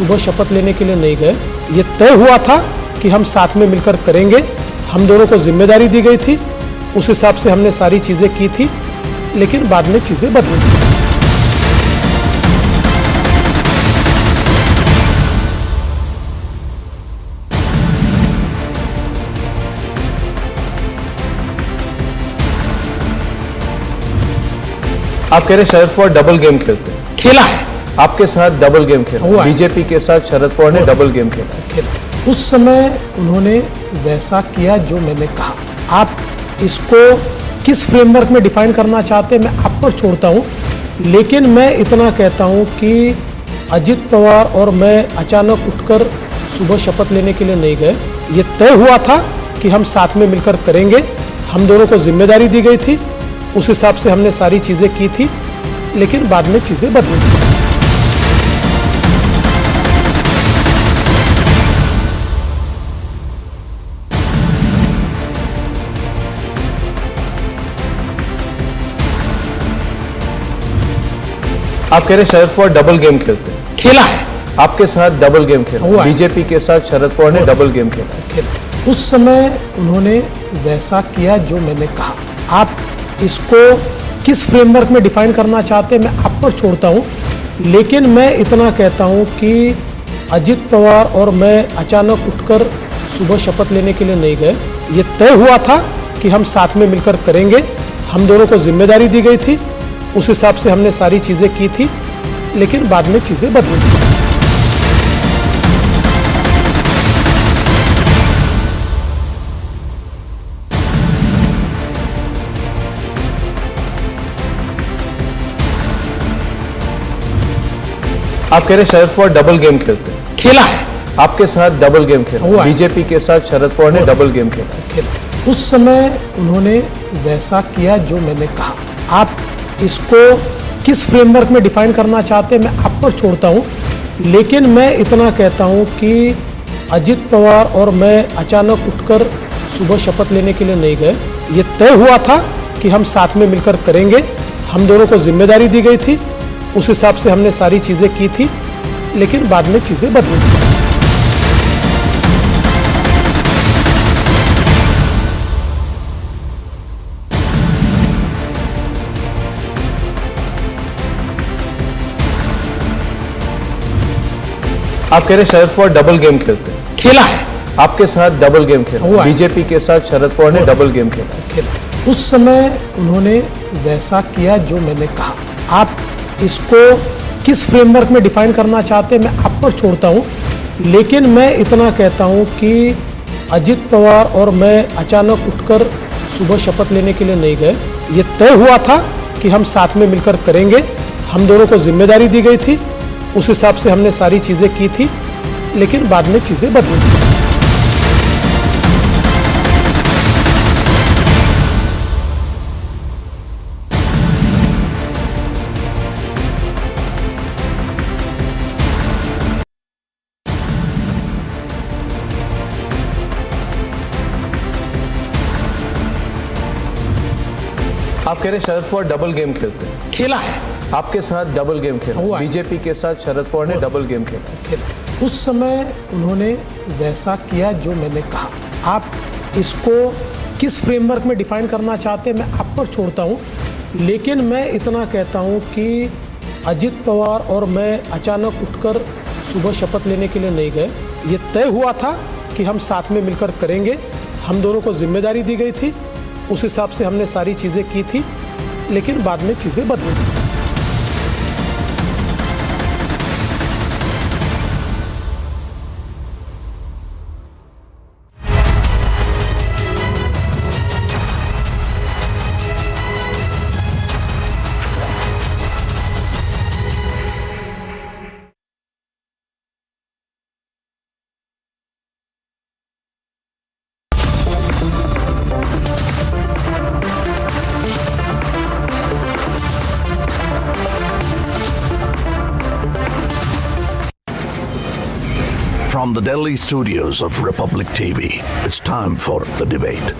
सुबह शपथ लेने के लिए नहीं गए। ये तय हुआ था कि हम साथ में मिलकर करेंगे, हम दोनों को जिम्मेदारी दी गई थी, उस हिसाब से हमने सारी चीज़ें की थी, लेकिन बाद में चीज़ें बदली। आप कह रहे शरद पवार डबल गेम खेलते हैं, खेला है, आपके साथ डबल गेम खेला, बीजेपी के साथ शरद पवार ने डबल गेम खेला। उस समय उन्होंने वैसा किया जो मैंने कहा। आप इसको किस फ्रेमवर्क में डिफाइन करना चाहते हैं मैं आप पर छोड़ता हूं, लेकिन मैं इतना कहता हूं कि अजित पवार और मैं अचानक उठकर सुबह शपथ लेने के लिए नहीं गए। ये तय हुआ था कि हम साथ में मिलकर करेंगे, हम दोनों को जिम्मेदारी दी गई थी, उस हिसाब से हमने सारी चीज़ें की थी, लेकिन बाद में चीज़ें बदली। आप कह रहे शरद पवार डबल गेम खेलते हैं, खेला है, आपके साथ डबल गेम खेला, बीजेपी के साथ शरद पवार ने डबल गेम खेला। उस समय उन्होंने वैसा किया जो मैंने कहा। आप इसको किस फ्रेमवर्क में डिफाइन करना चाहते हैं मैं आप पर छोड़ता हूं, लेकिन मैं इतना कहता हूं कि अजित पवार और मैं अचानक उठकर सुबह शपथ लेने के लिए नहीं गए। ये तय हुआ था कि हम साथ में मिलकर करेंगे, हम दोनों को जिम्मेदारी दी गई थी, उस हिसाब से हमने सारी चीज़ें की थी, लेकिन बाद में चीज़ें बदली। आप कह रहे शरद पवार डबल गेम खेलते हैं, खेला है, आपके साथ डबल गेम खेला, बीजेपी के साथ शरद पवार ने डबल गेम खेला। उस समय उन्होंने वैसा किया जो मैंने कहा। आप इसको किस फ्रेमवर्क में डिफाइन करना चाहते हैं मैं आप पर छोड़ता हूं, लेकिन मैं इतना कहता हूं कि अजित पवार और मैं अचानक उठकर सुबह शपथ लेने के लिए नहीं गए। ये तय हुआ था कि हम साथ में मिलकर करेंगे, हम दोनों को जिम्मेदारी दी गई थी, उस हिसाब से हमने सारी चीज़ें की थी, लेकिन बाद में चीज़ें बदली। आप कह रहे शरद पवार डबल गेम खेलते हैं, खेला है, आपके साथ डबल गेम खेला, बीजेपी के साथ शरद पवार ने डबल गेम खेला। उस समय उन्होंने वैसा किया जो मैंने कहा। आप इसको किस फ्रेमवर्क में डिफाइन करना चाहते हैं मैं आप पर छोड़ता हूं, लेकिन मैं इतना कहता हूं कि अजित पवार और मैं अचानक उठकर सुबह शपथ लेने के लिए नहीं गए। ये तय हुआ था कि हम साथ में मिलकर करेंगे, हम दोनों को जिम्मेदारी दी गई थी, उस हिसाब से हमने सारी चीज़ें की थी, लेकिन बाद में चीज़ें बदली। आप कह रहे शरद पवार डबल गेम खेलते हैं, खेला है, आपके साथ डबल गेम खेला, बीजेपी के साथ शरद पवार ने डबल गेम खेला। उस समय उन्होंने वैसा किया जो मैंने कहा। आप इसको किस फ्रेमवर्क में डिफाइन करना चाहते हैं मैं आप पर छोड़ता हूं, लेकिन मैं इतना कहता हूं कि अजित पवार और मैं अचानक उठकर सुबह शपथ लेने के लिए नहीं गए। ये तय हुआ था कि हम साथ में मिलकर करेंगे, हम दोनों को जिम्मेदारी दी गई थी, उस हिसाब से हमने सारी चीज़ें की थी, लेकिन बाद में चीज़ें बदली। From the Delhi studios of Republic TV, it's time for the debate.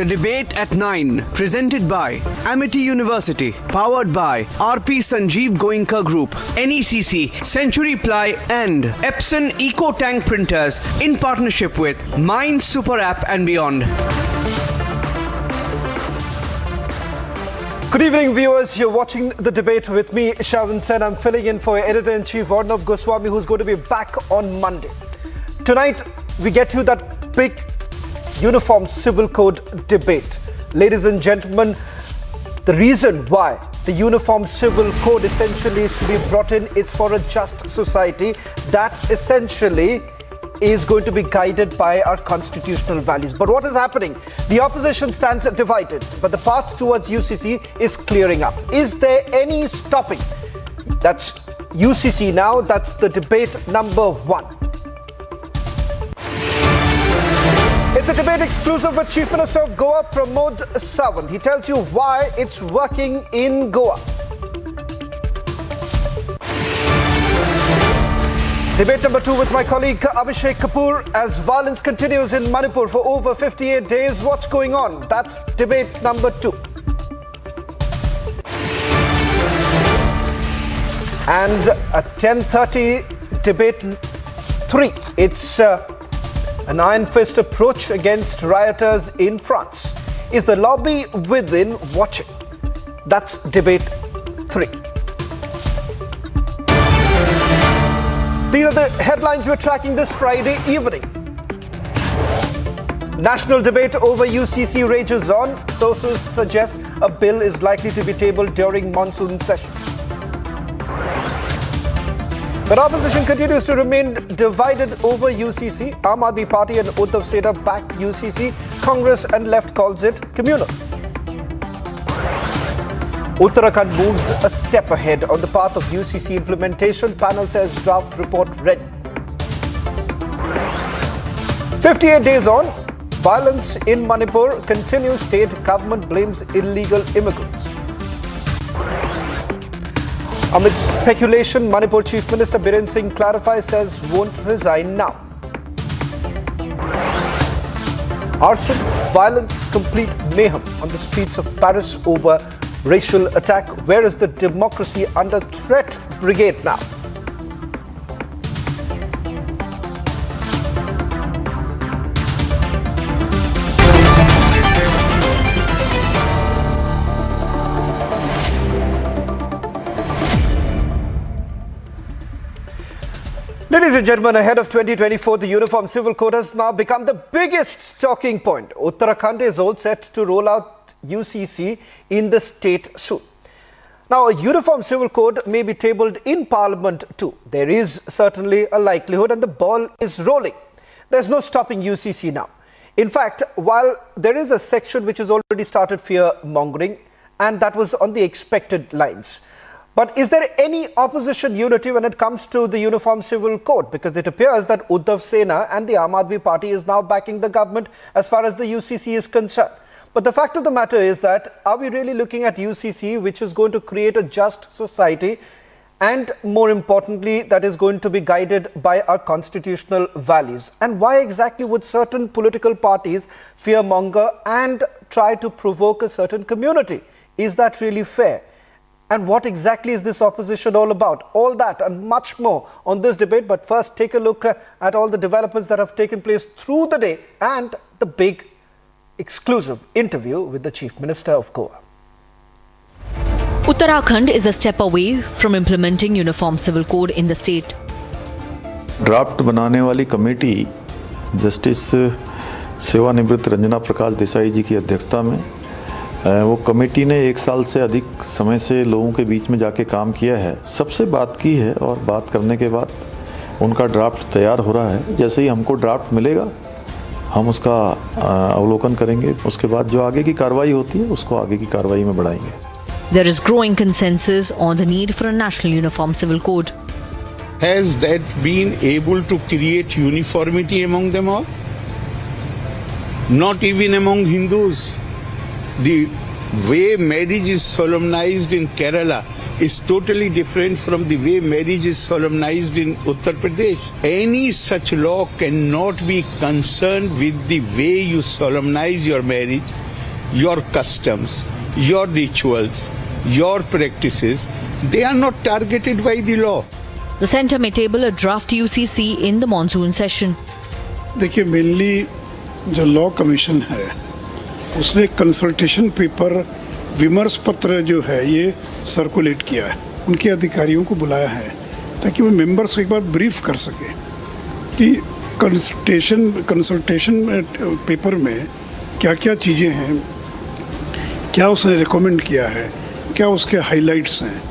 The Debate at 9, presented by Amity University, powered by RP Sanjeev Goenka Group, NECC, Century Ply and Epson Eco Tank Printers in partnership with Mind Super App and beyond. Good evening, viewers. You're watching The Debate with me, Shavan Sen. I'm filling in for Editor-in-Chief Arnav Goswami, who's going to be back on Monday. Tonight, we get to that big Uniform Civil Code debate. Ladies and gentlemen, the reason why the Uniform Civil Code essentially is to be brought in, it's for a just society that essentially is going to be guided by our constitutional values. But what is happening? The opposition stands divided, but the path towards UCC is clearing up. Is there any stopping? That's UCC now. That's the debate number 1. It's a debate exclusive with Chief Minister of Goa, Pramod Sawant. He tells you why it's working in Goa. Debate number 2 with my colleague Abhishek Kapoor. As violence continues in Manipur for over 58 days, what's going on? That's debate number 2. And at 10:30, debate 3. It's an iron fist approach against rioters in France. Is the lobby within watching? That's debate 3. These are the headlines we're tracking this Friday evening. National debate over UCC rages on. Sources suggest a bill is likely to be tabled during monsoon session. But opposition continues to remain divided over UCC. Aam Aadmi Party and Uddhav Sena back UCC. Congress and left calls it communal. Uttarakhand moves a step ahead on the path of UCC implementation. Panel says draft report ready. 58 days on, violence in Manipur continues. State government blames illegal immigrants. Amid speculation, Manipur Chief Minister Biren Singh clarifies, says won't resign now. Arson, violence, complete mayhem on the streets of Paris over racial attack. Where is the democracy under threat brigade now? Ladies and gentlemen, ahead of 2024, the Uniform Civil Code has now become the biggest talking point. Uttarakhand is all set to roll out UCC in the state soon. Now, a Uniform Civil Code may be tabled in Parliament too. There is certainly a likelihood, and the ball is rolling. There's no stopping UCC now. In fact, while there is a section which has already started fear-mongering, and that was on the expected lines. But is there any opposition unity when it comes to the Uniform Civil Code? Because it appears that Uddhav Sena and the Aam Aadmi Party is now backing the government as far as the UCC is concerned. But the fact of the matter is that, are we really looking at UCC which is going to create a just society, and more importantly, that is going to be guided by our constitutional values? And why exactly would certain political parties fearmonger and try to provoke a certain community? Is that really fair? And what exactly is this opposition all about? All that and much more on this debate. But first, take a look at all the developments that have taken place through the day and the big exclusive interview with the Chief Minister of Goa. Uttarakhand is a step away from implementing Uniform Civil Code in the state. Draft बनाने वाली committee justice सेवानिवृत्त रंजना प्रकाश देसाई जी की अध्यक्षता में वो committee ने 1 साल से अधिक समय से लोगों के बीच में जाके काम किया है, सबसे बात की है और बात करने के बाद उनका ड्राफ्ट तैयार हो रहा है। जैसे ही हमको ड्राफ्ट मिलेगा हम उसका अवलोकन करेंगे, उसके बाद जो आगे की कार्रवाई होती है उसको आगे की कार्रवाई में बढ़ाएंगे। There is growing consensus on the need for a national uniform civil code. Has that been able to create uniformity among them all? Not even among Hindus. The way marriage is solemnized in Kerala is totally different from the way marriage is solemnized in Uttar Pradesh. Any such law cannot be concerned with the way you solemnize your marriage, your customs, your rituals, your practices, they are not targeted by the law. The centre may table a draft UCC in the monsoon session. देखिए, mainly जो law commission है उसने consultation paper, विमर्श पत्र जो है ये circulate किया है, उनके अधिकारियों को बुलाया है ताकि वो मेंबर्स को एक बार ब्रीफ कर सके कि कंसल्टेशन पेपर में क्या क्या चीज़ें हैं, क्या उसने रिकमेंड किया है, क्या उसके हाइलाइट्स हैं,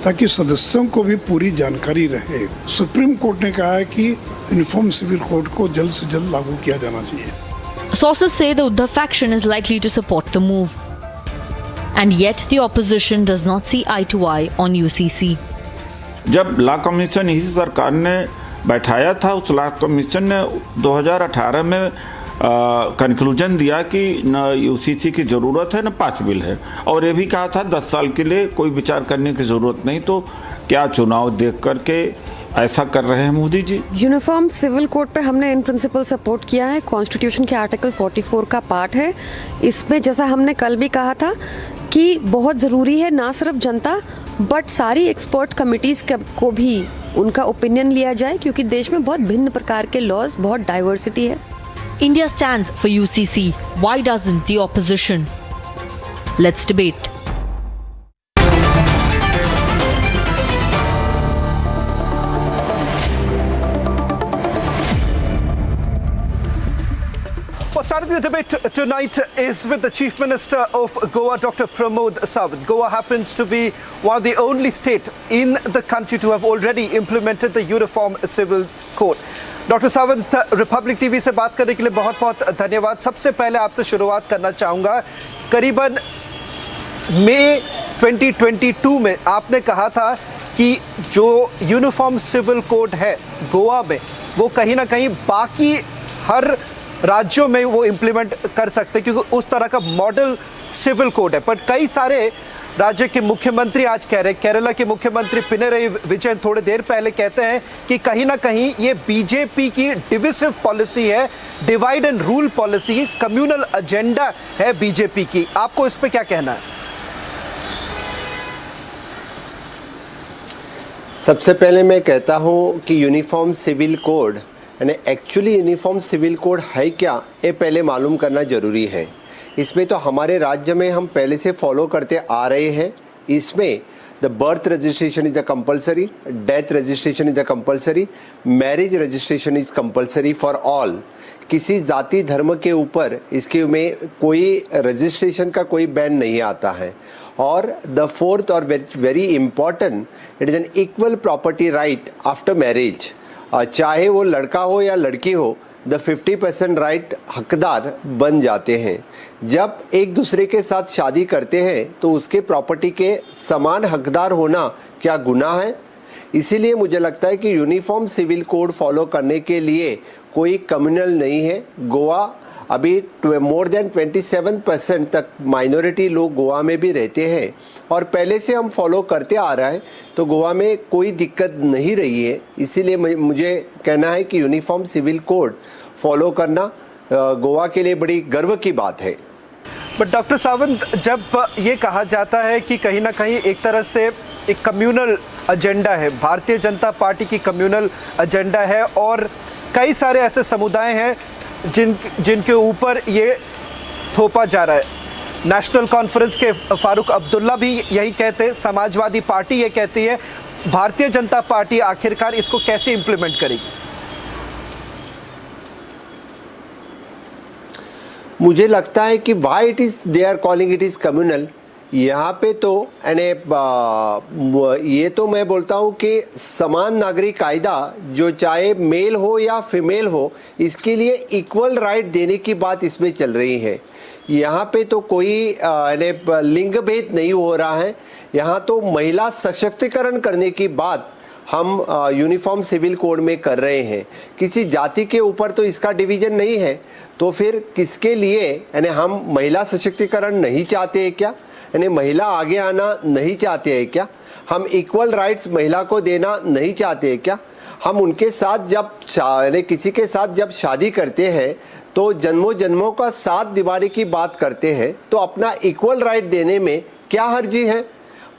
ताकि सदस्यों को भी पूरी जानकारी रहे। सुप्रीम कोर्ट ने कहा है कि यूनिफॉर्म सिविल कोड को जल्द से जल्द लागू किया जाना चाहिए। Sources say the Uddhav faction is likely to support the move. And yet the opposition does not see eye to eye on UCC. जब लॉ कमीशन इसी सरकार ने बैठाया था, उस लॉ कमीशन ने 2018 में कंक्लूजन दिया कि न यूसीसी की ज़रूरत है न पॉसिबल है, और ये भी कहा था 10 साल के लिए कोई विचार करने की ज़रूरत नहीं। तो क्या चुनाव देख करके ऐसा कर रहे हैं Modi ji? Uniform civil code पे हमने इन प्रिंसिपल सपोर्ट किया है। कॉन्स्टिट्यूशन के आर्टिकल 44 का पार्ट है। इसमें जैसा हमने कल भी कहा था कि बहुत ज़रूरी है ना सिर्फ जनता बट सारी एक्सपर्ट कमिटीज़ को भी उनका ओपिनियन लिया जाए, क्योंकि देश में बहुत भिन्न प्रकार के लॉज, बहुत डाइवर्सिटी है। India stands for UCC. Why doesn't the opposition? Let's debate. Well, starting the debate tonight is with the Chief Minister of Goa, Dr. Pramod Sawant. Goa happens to be one of the only states in the country to have already implemented the Uniform Civil Code. Doctor Sawant, Republic TV से बात करने के लिए बहुत बहुत धन्यवाद। सबसे पहले आपसे शुरुआत करना चाहूँगा, करीबन मई 2022 में आपने कहा था कि जो यूनिफॉर्म सिविल कोड है गोवा में, वो कहीं ना कहीं बाकी हर राज्यों में वो इम्प्लीमेंट कर सकते, क्योंकि उस तरह का मॉडल सिविल कोड है। पर कई सारे राज्य के मुख्यमंत्री आज कह रहे हैं, केरला के मुख्यमंत्री पिनरई विजयन थोड़ी देर पहले कहते हैं कि कहीं ना कहीं ये बीजेपी की डिविसिव पॉलिसी है, divide and rule policy, communal agenda है बीजेपी की। आपको इस पे क्या कहना है? सबसे पहले मैं कहता हूं कि यूनिफॉर्म सिविल कोड यानी एक्चुअली यूनिफॉर्म सिविल कोड है क्या, ये पहले मालूम करना जरूरी है। इसमें तो हमारे राज्य में हम पहले से फॉलो करते आ रहे हैं। इसमें the birth registration is a compulsory, death registration is a compulsory, marriage registration is compulsory for all. किसी जाति धर्म के ऊपर इसके में कोई रजिस्ट्रेशन का कोई बैन नहीं आता है। और द फोर्थ और very important, it is an equal property right after marriage. चाहे वो लड़का हो या लड़की हो, द 50% राइट हकदार बन जाते हैं। जब एक दूसरे के साथ शादी करते हैं तो उसके प्रॉपर्टी के समान हकदार होना क्या गुनाह है? इसीलिए मुझे लगता है कि यूनिफॉर्म सिविल कोड फॉलो करने के लिए कोई कम्युनल नहीं है। गोवा अभी मोर देन 27% तक माइनॉरिटी लोग गोवा में भी रहते हैं और पहले से हम फॉलो करते आ रहा है, तो गोवा में कोई दिक्कत नहीं रही है। इसीलिए मुझे कहना है कि यूनिफॉर्म सिविल कोड फॉलो करना गोवा के लिए बड़ी गर्व की बात है। बट डॉक्टर सावंत, जब ये कहा जाता है कि कहीं ना कहीं एक तरह से एक कम्युनल एजेंडा है, भारतीय जनता पार्टी की कम्युनल एजेंडा है, और कई सारे ऐसे समुदाय हैं जिनके ऊपर ये थोपा जा रहा है। नेशनल कॉन्फ्रेंस के फारूक अब्दुल्ला भी यही कहते हैं, समाजवादी पार्टी ये कहती है, भारतीय जनता पार्टी आखिरकार इसको कैसे इम्प्लीमेंट करेगी? मुझे लगता है कि why it is they are calling it is communal. यहाँ पे तो ये तो मैं बोलता हूँ कि समान नागरिक कायदा जो चाहे मेल हो या फीमेल हो, इसके लिए इक्वल राइट देने की बात इसमें चल रही है। यहाँ पे तो कोई लिंग भेद नहीं हो रहा है। यहाँ तो महिला सशक्तिकरण करने की बात हम यूनिफॉर्म सिविल कोड में कर रहे हैं। किसी जाति के ऊपर तो इसका डिवीजन नहीं है, तो फिर किसके लिए यानी हम महिला सशक्तिकरण नहीं चाहते हैं क्या? यानी महिला आगे आना नहीं चाहते हैं क्या? हम इक्वल राइट्स महिला को देना नहीं चाहते हैं क्या? हम उनके साथ जब किसी के साथ जब शादी करते हैं तो जन्मों जन्मों का साथ निभाने की बात करते हैं, तो अपना इक्वल राइट देने में क्या हर्जी है?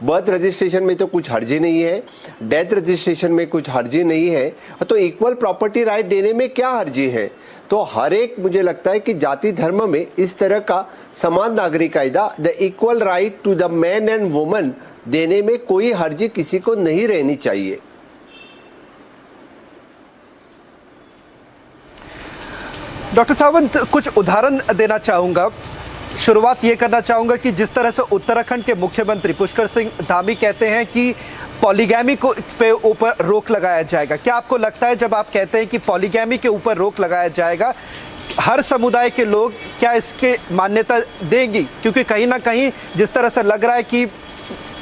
बर्थ रजिस्ट्रेशन में तो कुछ हर्जी नहीं है, डेथ रजिस्ट्रेशन में कुछ हर्जी नहीं है, तो इक्वल प्रॉपर्टी राइट देने में क्या हर्जी है? तो हर एक, मुझे लगता है कि जाति धर्म में इस तरह का समान नागरिक कायदा, the equal right to the man and woman देने में कोई हर्जी किसी को नहीं रहनी चाहिए। डॉक्टर सावंत, कुछ उदाहरण देना चाहूंगा। शुरुआत ये करना चाहूंगा कि जिस तरह से उत्तराखंड के मुख्यमंत्री पुष्कर सिंह धामी कहते हैं कि पॉलीगैमी को पे ऊपर रोक लगाया जाएगा, क्या आपको लगता है जब आप कहते हैं कि पॉलीगैमी के ऊपर रोक लगाया जाएगा, हर समुदाय के लोग क्या इसके मान्यता देंगी? क्योंकि कहीं ना कहीं जिस तरह से लग रहा है कि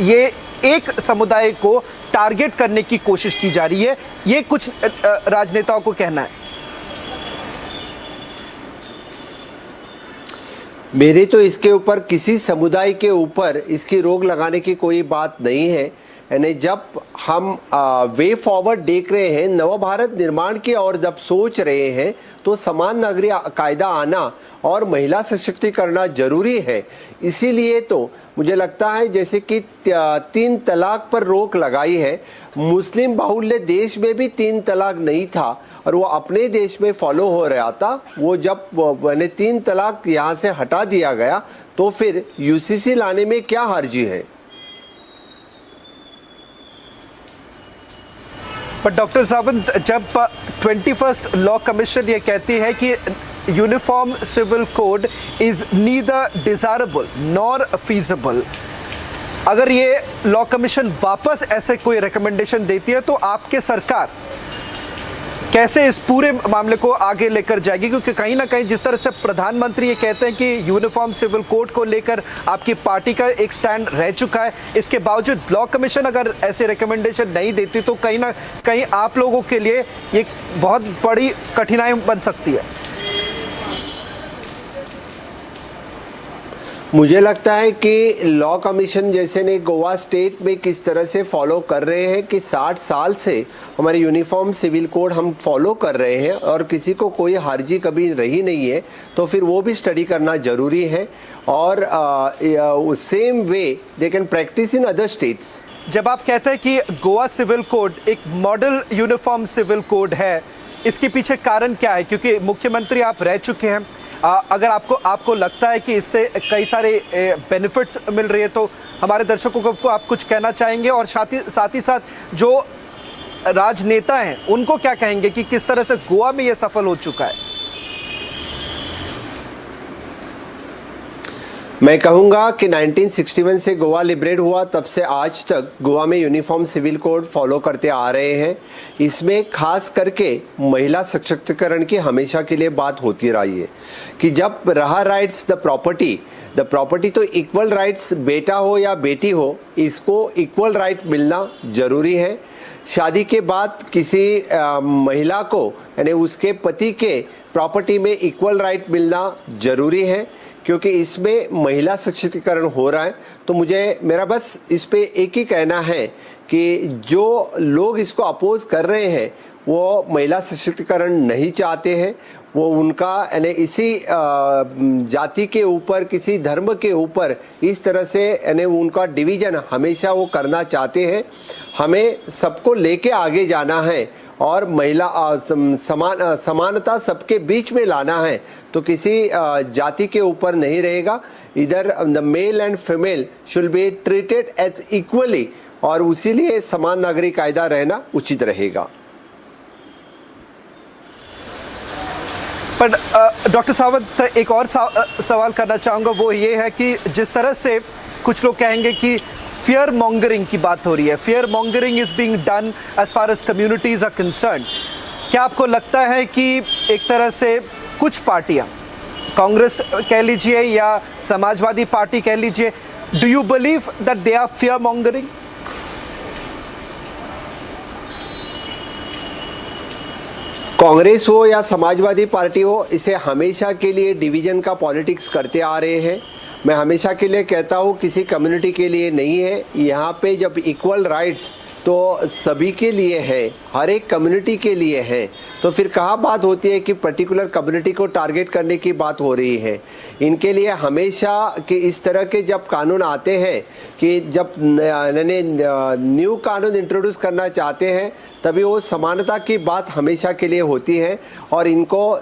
ये एक समुदाय को टारगेट करने की कोशिश की जा रही है, ये कुछ राजनेताओं को कहना है। मेरे तो इसके ऊपर किसी समुदाय के ऊपर इसकी रोक लगाने की कोई बात नहीं है। यानी जब हम वे फॉरवर्ड देख रहे हैं, नव भारत निर्माण की और जब सोच रहे हैं, तो समान नागरिक कायदा आना और महिला सशक्तिकरण जरूरी है। इसीलिए तो मुझे लगता है जैसे कि 3 तलाक पर रोक लगाई है, मुस्लिम बाहुल्य देश में भी 3 तलाक नहीं था और वो अपने देश में फॉलो हो रहा था। वो जब 3 तलाक यहाँ से हटा दिया गया तो फिर यूसीसी लाने में क्या हर्जी है? पर डॉक्टर सावंत, जब 21st लॉ कमीशन ये कहती है कि uniform civil code is neither desirable nor feasible, अगर ये लॉ कमीशन वापस ऐसे कोई रिकमेंडेशन देती है तो आपके सरकार कैसे इस पूरे मामले को आगे लेकर जाएगी? क्योंकि कहीं ना कहीं जिस तरह से प्रधानमंत्री ये कहते हैं कि यूनिफॉर्म सिविल कोड को लेकर आपकी पार्टी का एक स्टैंड रह चुका है, इसके बावजूद लॉ कमीशन अगर ऐसे रिकमेंडेशन नहीं देती तो कहीं ना कहीं आप लोगों के लिए ये बहुत बड़ी कठिनाई बन सकती है। मुझे लगता है कि लॉ कमीशन जैसे ने गोवा स्टेट में किस तरह से फॉलो कर रहे हैं कि 60 साल से हमारे यूनिफॉर्म सिविल कोड हम फॉलो कर रहे हैं और किसी को कोई हर्जी कभी रही नहीं है, तो फिर वो भी स्टडी करना ज़रूरी है और same way they can practice in other states. जब आप कहते हैं कि गोवा सिविल कोड एक मॉडल यूनिफॉर्म सिविल कोड है, इसके पीछे कारण क्या है? क्योंकि मुख्यमंत्री आप रह चुके हैं, अगर आपको लगता है कि इससे कई सारे बेनिफिट्स मिल रही है तो हमारे दर्शकों को आप कुछ कहना चाहेंगे? और साथ ही साथ जो राजनेता हैं उनको क्या कहेंगे कि किस तरह से गोवा में ये सफल हो चुका है? मैं कहूँगा कि 1961 से गोवा लिबरेट हुआ, तब से आज तक गोवा में यूनिफॉर्म सिविल कोड फॉलो करते आ रहे हैं। इसमें खास करके महिला सशक्तिकरण की हमेशा के लिए बात होती रही है कि जब रहा राइट्स द प्रॉपर्टी तो इक्वल राइट्स, बेटा हो या बेटी हो, इसको इक्वल राइट मिलना ज़रूरी है। शादी के बाद किसी महिला को यानी उसके पति के प्रॉपर्टी में इक्वल राइट मिलना ज़रूरी है, क्योंकि इसमें महिला सशक्तिकरण हो रहा है। तो मेरा बस इस पे एक ही कहना है कि जो लोग इसको अपोज कर रहे हैं वो महिला सशक्तिकरण नहीं चाहते हैं, वो उनका यानी इसी जाति के ऊपर, किसी धर्म के ऊपर इस तरह से यानी उनका डिवीजन हमेशा वो करना चाहते हैं। हमें सबको लेके आगे जाना है और महिला समानता सबके बीच में लाना है, तो किसी जाति के ऊपर नहीं रहेगा। इधर the male and female should be treated as equally और उसीलिए समान नागरिक कायदा रहना उचित रहेगा। पर डॉक्टर सावंत, एक और सवाल करना चाहूँगा, वो ये है कि जिस तरह से कुछ लोग कहेंगे कि फियर मॉन्गरिंग की बात हो रही है, fear mongering is being done as far as communities are concern, क्या आपको लगता है कि एक तरह से कुछ पार्टियां, कांग्रेस कह लीजिए या समाजवादी पार्टी कह लीजिए, do you believe that they are fear mongering? Congress हो या समाजवादी पार्टी हो, इसे हमेशा के लिए डिवीजन का पॉलिटिक्स करते आ रहे हैं। मैं हमेशा के लिए कहता हूँ किसी कम्युनिटी के लिए नहीं है। यहाँ पे जब इक्वल राइट्स तो सभी के लिए है, हर एक कम्युनिटी के लिए है, तो फिर कहाँ बात होती है कि पर्टिकुलर कम्युनिटी को टारगेट करने की बात हो रही है। इनके लिए हमेशा कि इस तरह के जब कानून आते हैं कि जब न्यू कानून इंट्रोड्यूस करना चाहते हैं तभी वो समानता की बात हमेशा के लिए होती है और इनको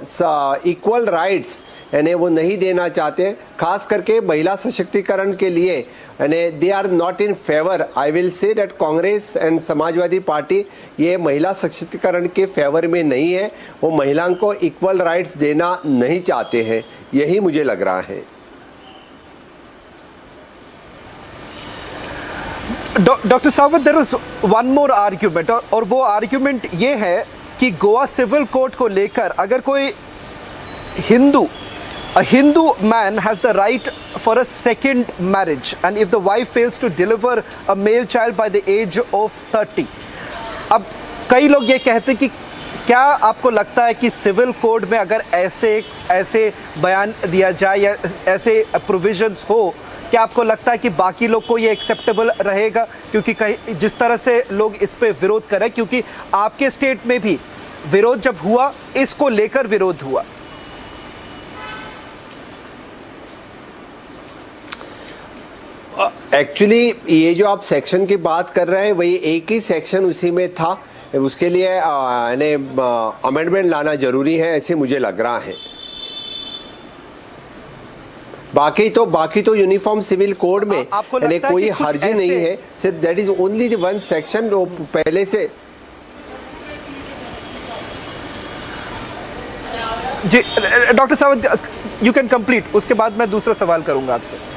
इक्वल राइट्स यानी वो नहीं देना चाहते, खास करके महिला सशक्तिकरण के लिए यानी they are not in favour. I will say that Congress and Samajwadi Party ये महिला सशक्तिकरण के फेवर में नहीं है, वो महिलाओं को इक्वल राइट्स देना नहीं चाहते हैं, यही मुझे लग रहा है। Doctor Sawant, there was one more argument और वो आर्ग्यूमेंट ये है कि गोवा सिविल कोड को लेकर अगर कोई a Hindu man has the right for a second marriage and if the wife fails to deliver a male child by the age of 30, अब कई लोग ये कहते हैं कि क्या आपको लगता है कि सिविल कोड में अगर ऐसे बयान दिया जाए या ऐसे प्रोविजंस हो, क्या आपको लगता है कि बाकी लोग को ये एक्सेप्टेबल रहेगा? क्योंकि जिस तरह से लोग इस पे विरोध कर रहे हैं, क्योंकि आपके स्टेट में भी विरोध जब हुआ, इसको लेकर विरोध हुआ। एक्चुअली ये जो आप सेक्शन की बात कर रहे हैं वही एक ही सेक्शन उसी में था, उसके लिए अमेंडमेंट लाना जरूरी है ऐसे मुझे लग रहा है। बाकी तो यूनिफॉर्म सिविल कोड में यानी कोई हर्जी नहीं है, सिर्फ that is only the one section जो पहले से। जी doctor Sawant, you can complete, उसके बाद मैं दूसरा सवाल करूंगा आपसे।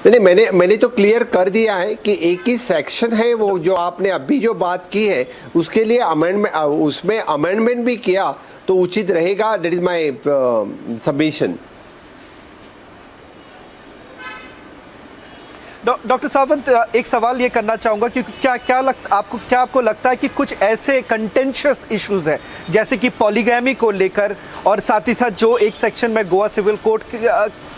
नहीं, मैंने तो क्लियर कर दिया है कि एक ही सेक्शन है, वो जो आपने अभी जो बात की है उसके लिए अमेंडमेंट, उसमें अमेंडमेंट भी किया तो उचित रहेगा। That is my submission. Doctor Sawant, एक सवाल ये करना चाहूंगा कि क्या आपको लगता है कि कुछ ऐसे कंटेंशियस इश्यूज हैं जैसे कि पॉलीगैमी को लेकर और साथ ही साथ जो एक सेक्शन में गोवा सिविल कोड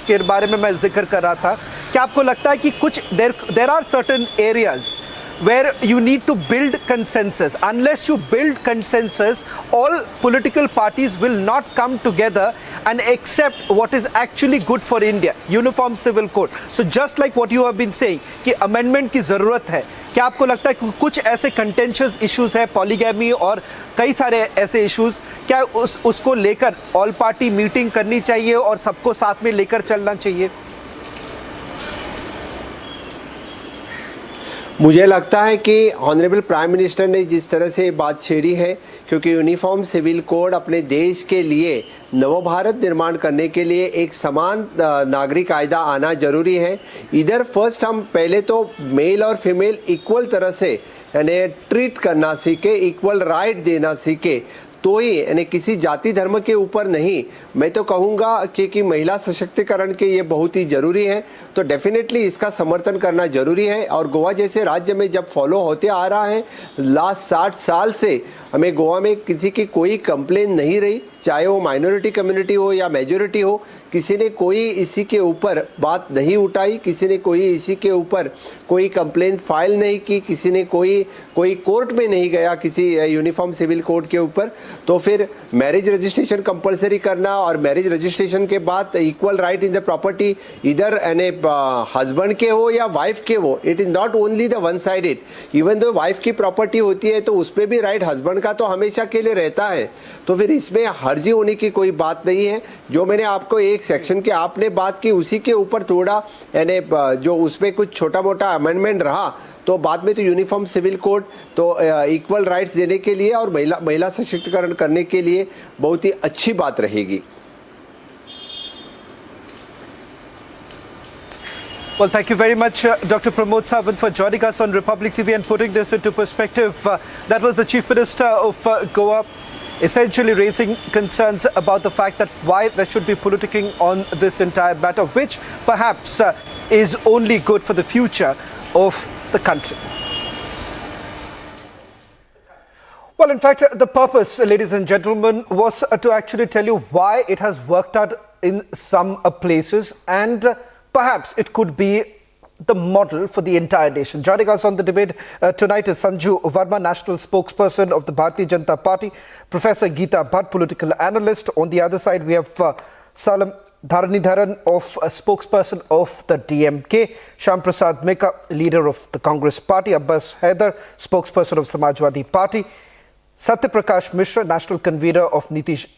के बारे में मैं जिक्र कर रहा था, क्या आपको लगता है कि कुछ there are certain areas where you need to build consensus? Unless you build consensus, all political parties will not come together and accept what is actually good for India, uniform civil code. So just like what you have been saying कि amendment की ज़रूरत है, क्या आपको लगता है कि कुछ ऐसे contentious issues है, polygamy और कई सारे ऐसे issues, क्या उसको लेकर all party meeting करनी चाहिए और सबको साथ में लेकर चलना चाहिए? मुझे लगता है कि ऑनरेबल प्राइम मिनिस्टर ने जिस तरह से बात छेड़ी है, क्योंकि यूनिफॉर्म सिविल कोड अपने देश के लिए नवभारत निर्माण करने के लिए एक समान नागरिक कायदा आना जरूरी है। इधर फर्स्ट हम पहले तो मेल और फीमेल इक्वल तरह से यानी ट्रीट करना सीखे, इक्वल राइट देना सीखे, तो ही यानी किसी जाति धर्म के ऊपर नहीं। मैं तो कहूँगा कि महिला सशक्तिकरण के ये बहुत ही ज़रूरी है, तो डेफिनेटली इसका समर्थन करना ज़रूरी है। और गोवा जैसे राज्य में जब फॉलो होते आ रहा है लास्ट 60 साल से, हमें गोवा में किसी की कोई कंप्लेन नहीं रही, चाहे वो माइनॉरिटी कम्युनिटी हो या मेजॉरिटी हो, किसी ने कोई इसी के ऊपर बात नहीं उठाई, किसी ने कोई इसी के ऊपर कोई कंप्लेन फाइल नहीं की, किसी ने कोई कोर्ट में नहीं गया किसी यूनिफॉर्म सिविल कोड के ऊपर। तो फिर मैरिज रजिस्ट्रेशन कंपलसरी करना और मैरिज रजिस्ट्रेशन के बाद equal right in the property, इधर यानी हस्बैंड के हो या वाइफ के हो, it is not only the one sided. Even though wife की प्रॉपर्टी होती है तो उस पर भी राइट हस्बैंड का तो हमेशा के लिए रहता है, तो फिर इसमें हर्जी होने की कोई बात नहीं है। जो मैंने आपको एक सेक्शन के आपने बात की उसी के ऊपर थोड़ा यानी जो उसमें कुछ छोटा मोटा अमेंडमेंट रहा, तो बाद में तो यूनिफॉर्म सिविल कोड तो इक्वल राइट्स देने के लिए और महिला सशक्तिकरण करने के लिए बहुत ही अच्छी बात रहेगी। Well, thank you very much, Dr. Pramod Sawant, for joining us on Republic TV and putting this into perspective. That was the Chief Minister of Goa, essentially raising concerns about the fact that why there should be politicking on this entire matter, which perhaps is only good for the future of the country. Well, in fact, the purpose, ladies and gentlemen, was to actually tell you why it has worked out in some places, and perhaps it could be the model for the entire nation. Joining us on the debate tonight is Sanju Verma, National Spokesperson of the Bharatiya Janata Party, Professor Geeta Bhatt, Political Analyst. On the other side, we have Salam Dharanidharan, Spokesperson of the DMK, Shyam Prasad Meka, Leader of the Congress Party, Abbas Haider, Spokesperson of Samajwadi Party, Satya Prakash Mishra, National Convener of Nitish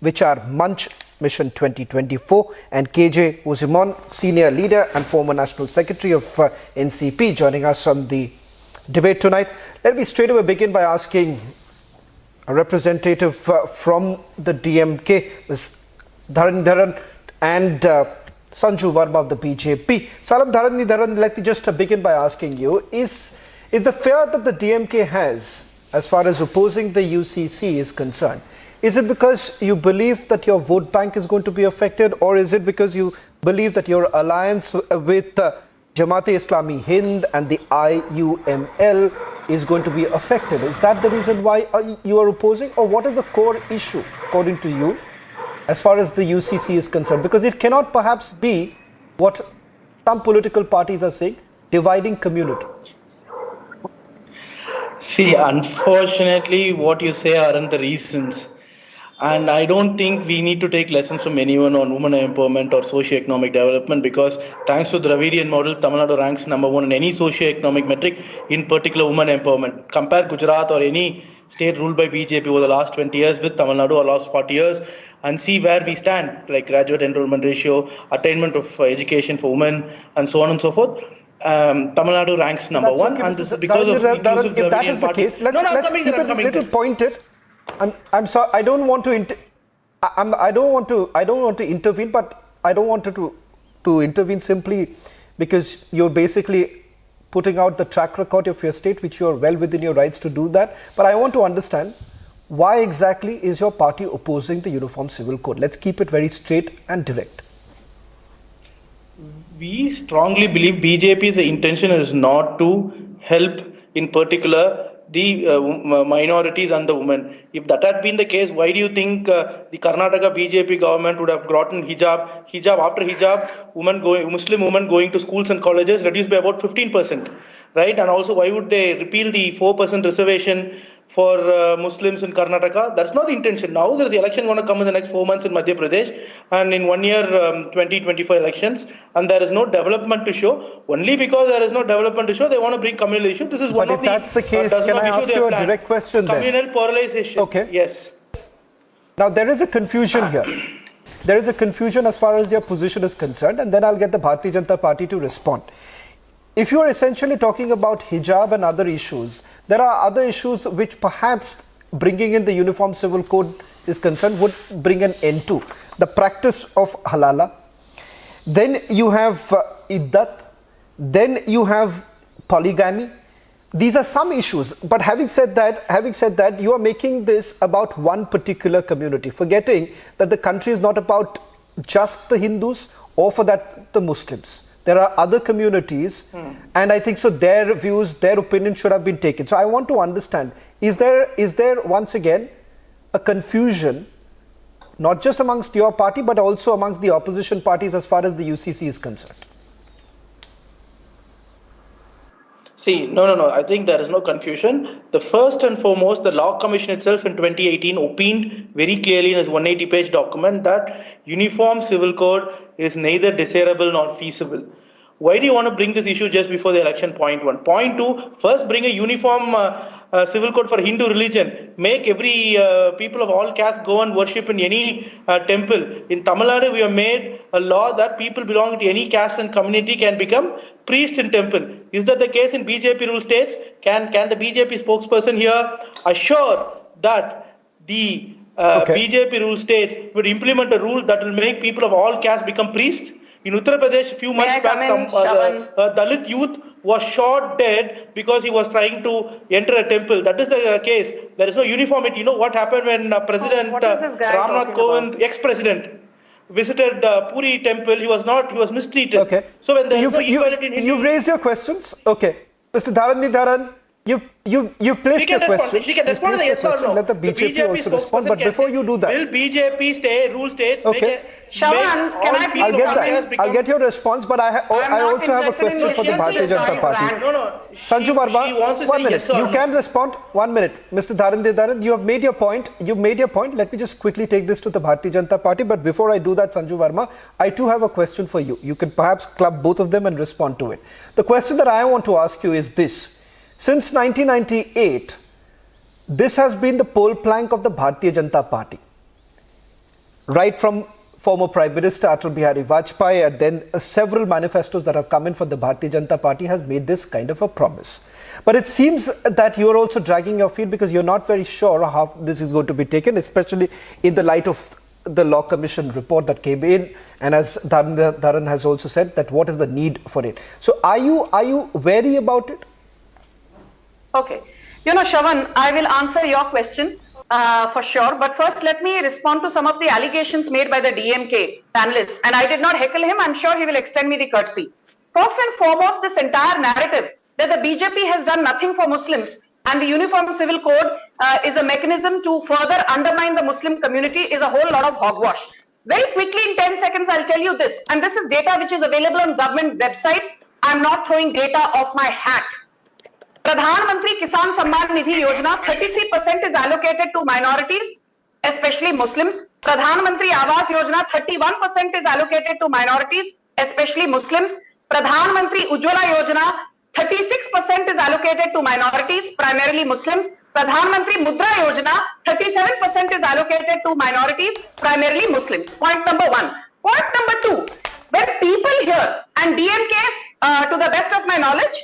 Vichar Manch Mission 2024, and KJ Uzimon, Senior Leader and former National Secretary of NCP, joining us on the debate tonight. Let me straight away begin by asking a representative from the DMK, Ms. Dharanidharan, and Sanju Verma of the BJP. Salam Dharanidharan, let me just begin by asking you, is the fear that the DMK has as far as opposing the UCC is concerned, is it because you believe that your vote bank is going to be affected, or is it because you believe that your alliance with Jamaat-e-Islami Hind and the IUML is going to be affected? Is that the reason why you are opposing, or what is the core issue according to you as far as the UCC is concerned? Because it cannot perhaps be what some political parties are saying, dividing community. See, unfortunately, what you say aren't the reasons. And I don't think we need to take lessons from anyone on women empowerment or socio-economic development, because thanks to the Dravidian model, Tamil Nadu ranks #1 in any socio-economic metric, in particular women empowerment. Compare Gujarat or any state ruled by BJP over the last 20 years with Tamil Nadu or last 40 years and see where we stand, like graduate enrollment ratio, attainment of education for women, and so on and so forth. Tamil Nadu ranks #1, okay, and this is because of inclusive if that is the case, let's keep it a little pointed. I'm sorry. I don't want to intervene, but I don't want to intervene simply because you're basically putting out the track record of your state, which you are well within your rights to do that. But I want to understand, why exactly is your party opposing the Uniform Civil Code? Let's keep it very straight and direct. We strongly believe BJP's intention is not to help, in particular, the minorities and the women. If that had been the case, why do you think the Karnataka BJP government would have gotten hijab after hijab, Muslim women going to schools and colleges reduced by about 15%, right? And also, why would they repeal the 4% reservation for Muslims in Karnataka? That's not the intention. Now there's the election going to come in the next 4 months in Madhya Pradesh, and in 1 year 2024 elections, and there is no development to show. Only because there is no development to show, they want to bring communal issue. This is one of the. But if that's the case, can I ask you a direct question then? Communal polarization. Okay. Yes. Now there is a confusion here. There is a confusion as far as your position is concerned, and then I'll get the Bharatiya Janata Party to respond. If you are essentially talking about hijab and other issues, there are other issues which perhaps bringing in the Uniform Civil Code is concerned would bring an end to. The practice of halala. Then you have iddat. Then you have polygamy. These are some issues. But having said that, you are making this about one particular community, forgetting that the country is not about just the Hindus or for that the Muslims. There are other communities, and I think so their views, their opinion should have been taken. So I want to understand, is there once again a confusion, not just amongst your party, but also amongst the opposition parties as far as the UCC is concerned? See, no. I think there is no confusion. The first and foremost, the Law Commission itself in 2018 opined very clearly in its 180-page document that Uniform Civil Code is neither desirable nor feasible. Why do you want to bring this issue just before the election? Point one. Point two, first bring a uniform civil code for Hindu religion. Make every people of all castes go and worship in any temple. In Tamil Nadu, we have made a law that people belonging to any caste and community can become priest in temple. Is that the case in BJP rule states? Can the BJP spokesperson here assure that the BJP rule states would implement a rule that will make people of all castes become priests? In Uttar Pradesh, a few months back, Dalit youth was shot dead because he was trying to enter a temple. That is the case. There is no uniformity. You know what happened when President Ramnath Kovind, ex-president, visited Puri temple? He was mistreated. Okay. So when there is no equality in Hindu... You've raised your questions. Okay. Mr. Dharanidharan, You placed your question. She can respond to the yes or no. Let the BJP also respond. But before you do that, will BJP rule states? Okay. Shawan, can I I'll get that. I'll get your response, but I also have a question for the Bharatiya Janata Party. No. Sanju Verma, 1 minute. You can respond. 1 minute. Mr. Dharan, you have made your point. Let me just quickly take this to the Bharatiya Janata Party. But before I do that, Sanju Verma, I too have a question for you. You can perhaps club both of them and respond to it. The question that I want to ask you is this. Since 1998, this has been the pole plank of the Bharatiya Janata Party. Right from former Prime Minister Atal Bihari Vajpayee and then several manifestos that have come in for the Bharatiya Janata Party has made this kind of a promise. But it seems that you're also dragging your feet because you're not very sure how this is going to be taken, especially in the light of the Law Commission report that came in, and as Dharan has also said, that what is the need for it. So are you wary about it? Okay. Shawan, I will answer your question for sure. But first, let me respond to some of the allegations made by the DMK panelists. And I did not heckle him. I'm sure he will extend me the courtesy. First and foremost, this entire narrative that the BJP has done nothing for Muslims and the Uniform Civil Code is a mechanism to further undermine the Muslim community is a whole lot of hogwash. Very quickly, in 10 seconds, I'll tell you this. And this is data which is available on government websites. I'm not throwing data off my hat. Pradhan Mantri Kisan Samman Nidhi Yojana, 33% is allocated to minorities, especially Muslims. Pradhan Mantri Awas Yojana, 31% is allocated to minorities, especially Muslims. Pradhan Mantri Ujjwala Yojana, 36% is allocated to minorities, primarily Muslims. Pradhan Mantri Mudra Yojana, 37% is allocated to minorities, primarily Muslims. Point number one. Point number two, when people here, and DMK, to the best of my knowledge,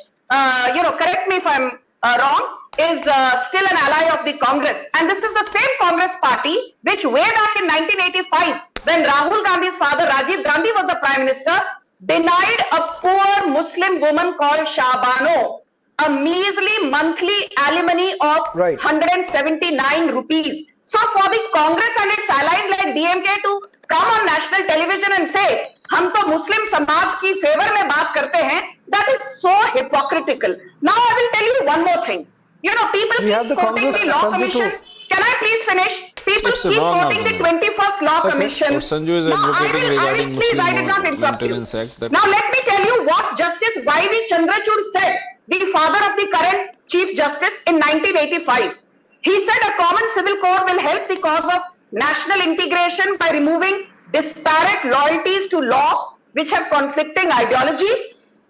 correct me if I'm wrong, is still an ally of the Congress. And this is the same Congress party which way back in 1985, when Rahul Gandhi's father Rajiv Gandhi was the Prime Minister, denied a poor Muslim woman called Shabano a measly monthly alimony of 179 rupees. So for the Congress and its allies like DMK to come on national television and say, हम तो मुस्लिम समाज की favour में बात करते हैं, that is so hypocritical. Now I will tell you one more thing. People keep quoting the Law Commission. Can I please finish? People keep quoting the 21st Law Commission. Sanju is advocating regarding Maintenance Act. Now let me tell you what Justice Y.V. Chandrachud said, the father of the current Chief Justice, in 1985. He said a common civil code will help the cause of national integration by removing disparate loyalties to law which have conflicting ideologies.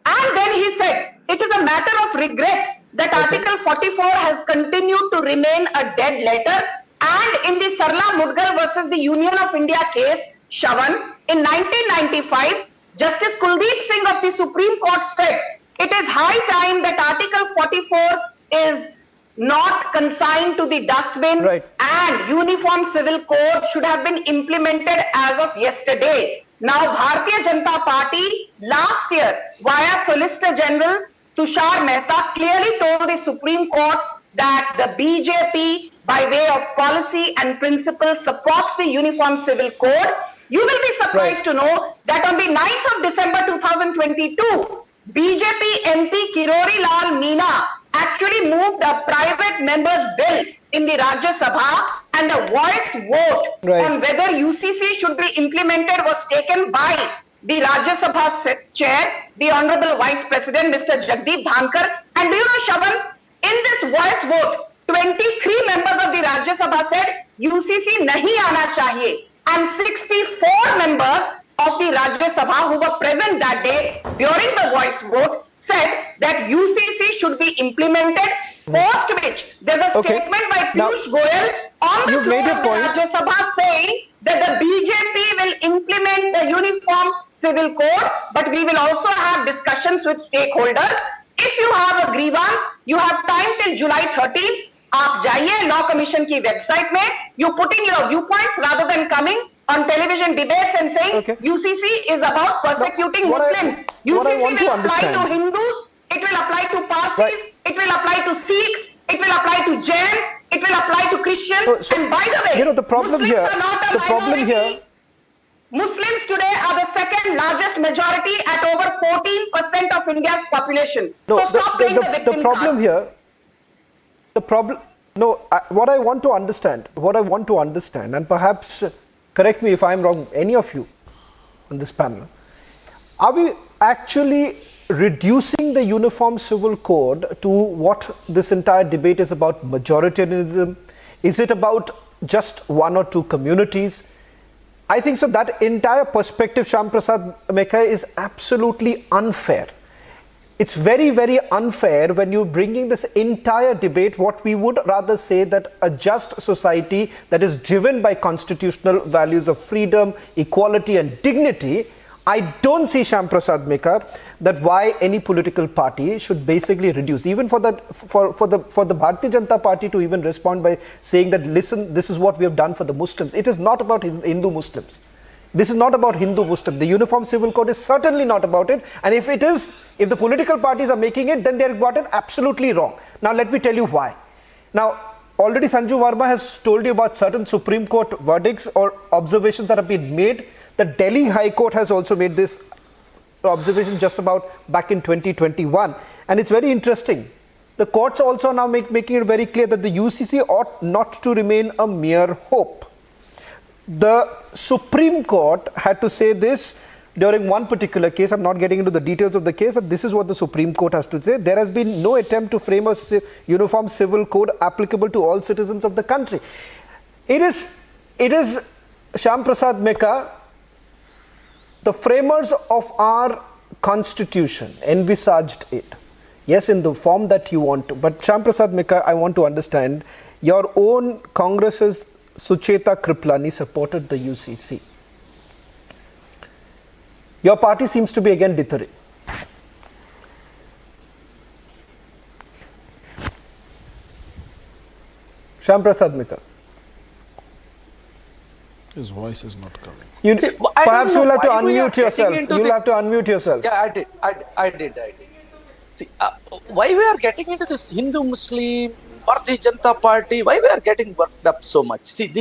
And then he said, it is a matter of regret that Article 44 has continued to remain a dead letter. And in the Sarla Mudgal versus the Union of India case, Shawan, in 1995, Justice Kuldeep Singh of the Supreme Court said, it is high time that Article 44 is not consigned to the dustbin, and Uniform Civil Code should have been implemented as of yesterday. Now, Bharatiya Janata Party last year, via Solicitor General Tushar Mehta, clearly told the Supreme Court that the BJP, by way of policy and principle, supports the Uniform Civil Code. You will be surprised to know that on the 9th of December 2022, BJP MP Kirori Lal Meena actually moved a private member's bill in the Rajya Sabha, and a voice vote on whether UCC should be implemented was taken by the Rajya Sabha chair, the Honorable Vice President, Mr. Jagdeep Dhankar. And do you know, Shawan, in this voice vote, 23 members of the Rajya Sabha said UCC nahi aana chahiye, and 64 members of the Rajya Sabha who were present that day during the voice vote said that UCC should be implemented, post which there's a statement by Piyush Goyal on the floor of the Rajya Sabha saying that the BJP will implement the Uniform Civil Code, but we will also have discussions with stakeholders. If you have a grievance, you have time till July 13th. आप जाइए Law Commission की website में, you put in your viewpoints rather than coming on television debates and saying UCC is about persecuting Muslims. UCC will apply to Hindus, it will apply to Parsis, it will apply to Sikhs, it will apply to Jains, it will apply to Christians. And by the way, the problem Muslims here, are not a minority. Muslims today are the second largest majority at over 14% of India's population. So stop playing the victim card. The problem, no, what I want to understand, and perhaps correct me if I'm wrong, any of you on this panel, are we actually reducing the Uniform Civil Code to what this entire debate is about, majoritarianism? Is it about just one or two communities? I think so. That entire perspective, Shyam Prasad Mekha, is absolutely unfair. It's very, very unfair when you're bringing this entire debate, what we would rather say that a just society that is driven by constitutional values of freedom, equality and dignity. I don't see, Shyam Prasad Mekha, that why any political party should basically reduce, even for the Bharatiya Janata Party to even respond by saying that, listen, this is what we have done for the Muslims. It is not about Hindu Muslims. This is not about Hindu Muslim. The Uniform Civil Code is certainly not about it. And if it is, if the political parties are making it, then they have got it absolutely wrong. Now let me tell you why. Now, already Sanju Verma has told you about certain Supreme Court verdicts or observations that have been made. The Delhi High Court has also made this observation just about back in 2021. And it's very interesting. The courts also now making it very clear that the UCC ought not to remain a mere hope. The Supreme Court had to say this during one particular case. I'm not getting into the details of the case, but this is what the Supreme Court has to say. There has been no attempt to frame a uniform civil code applicable to all citizens of the country. It is Shyam Prasad Mekha, the framers of our constitution envisaged it. Yes, in the form that you want to. But Shyam Prasad Mekha, I want to understand, your own Congress's Sucheta Kriplani supported the UCC. Your party seems to be again dithering. Shyam Prasad Mekha. His voice is not coming. Perhaps you'll have to unmute yourself. You'll have to unmute yourself. Yeah, I did. See, why we are getting into this Hindu-Muslim, Bharatiya Janata Party, why we are getting worked up so much? See,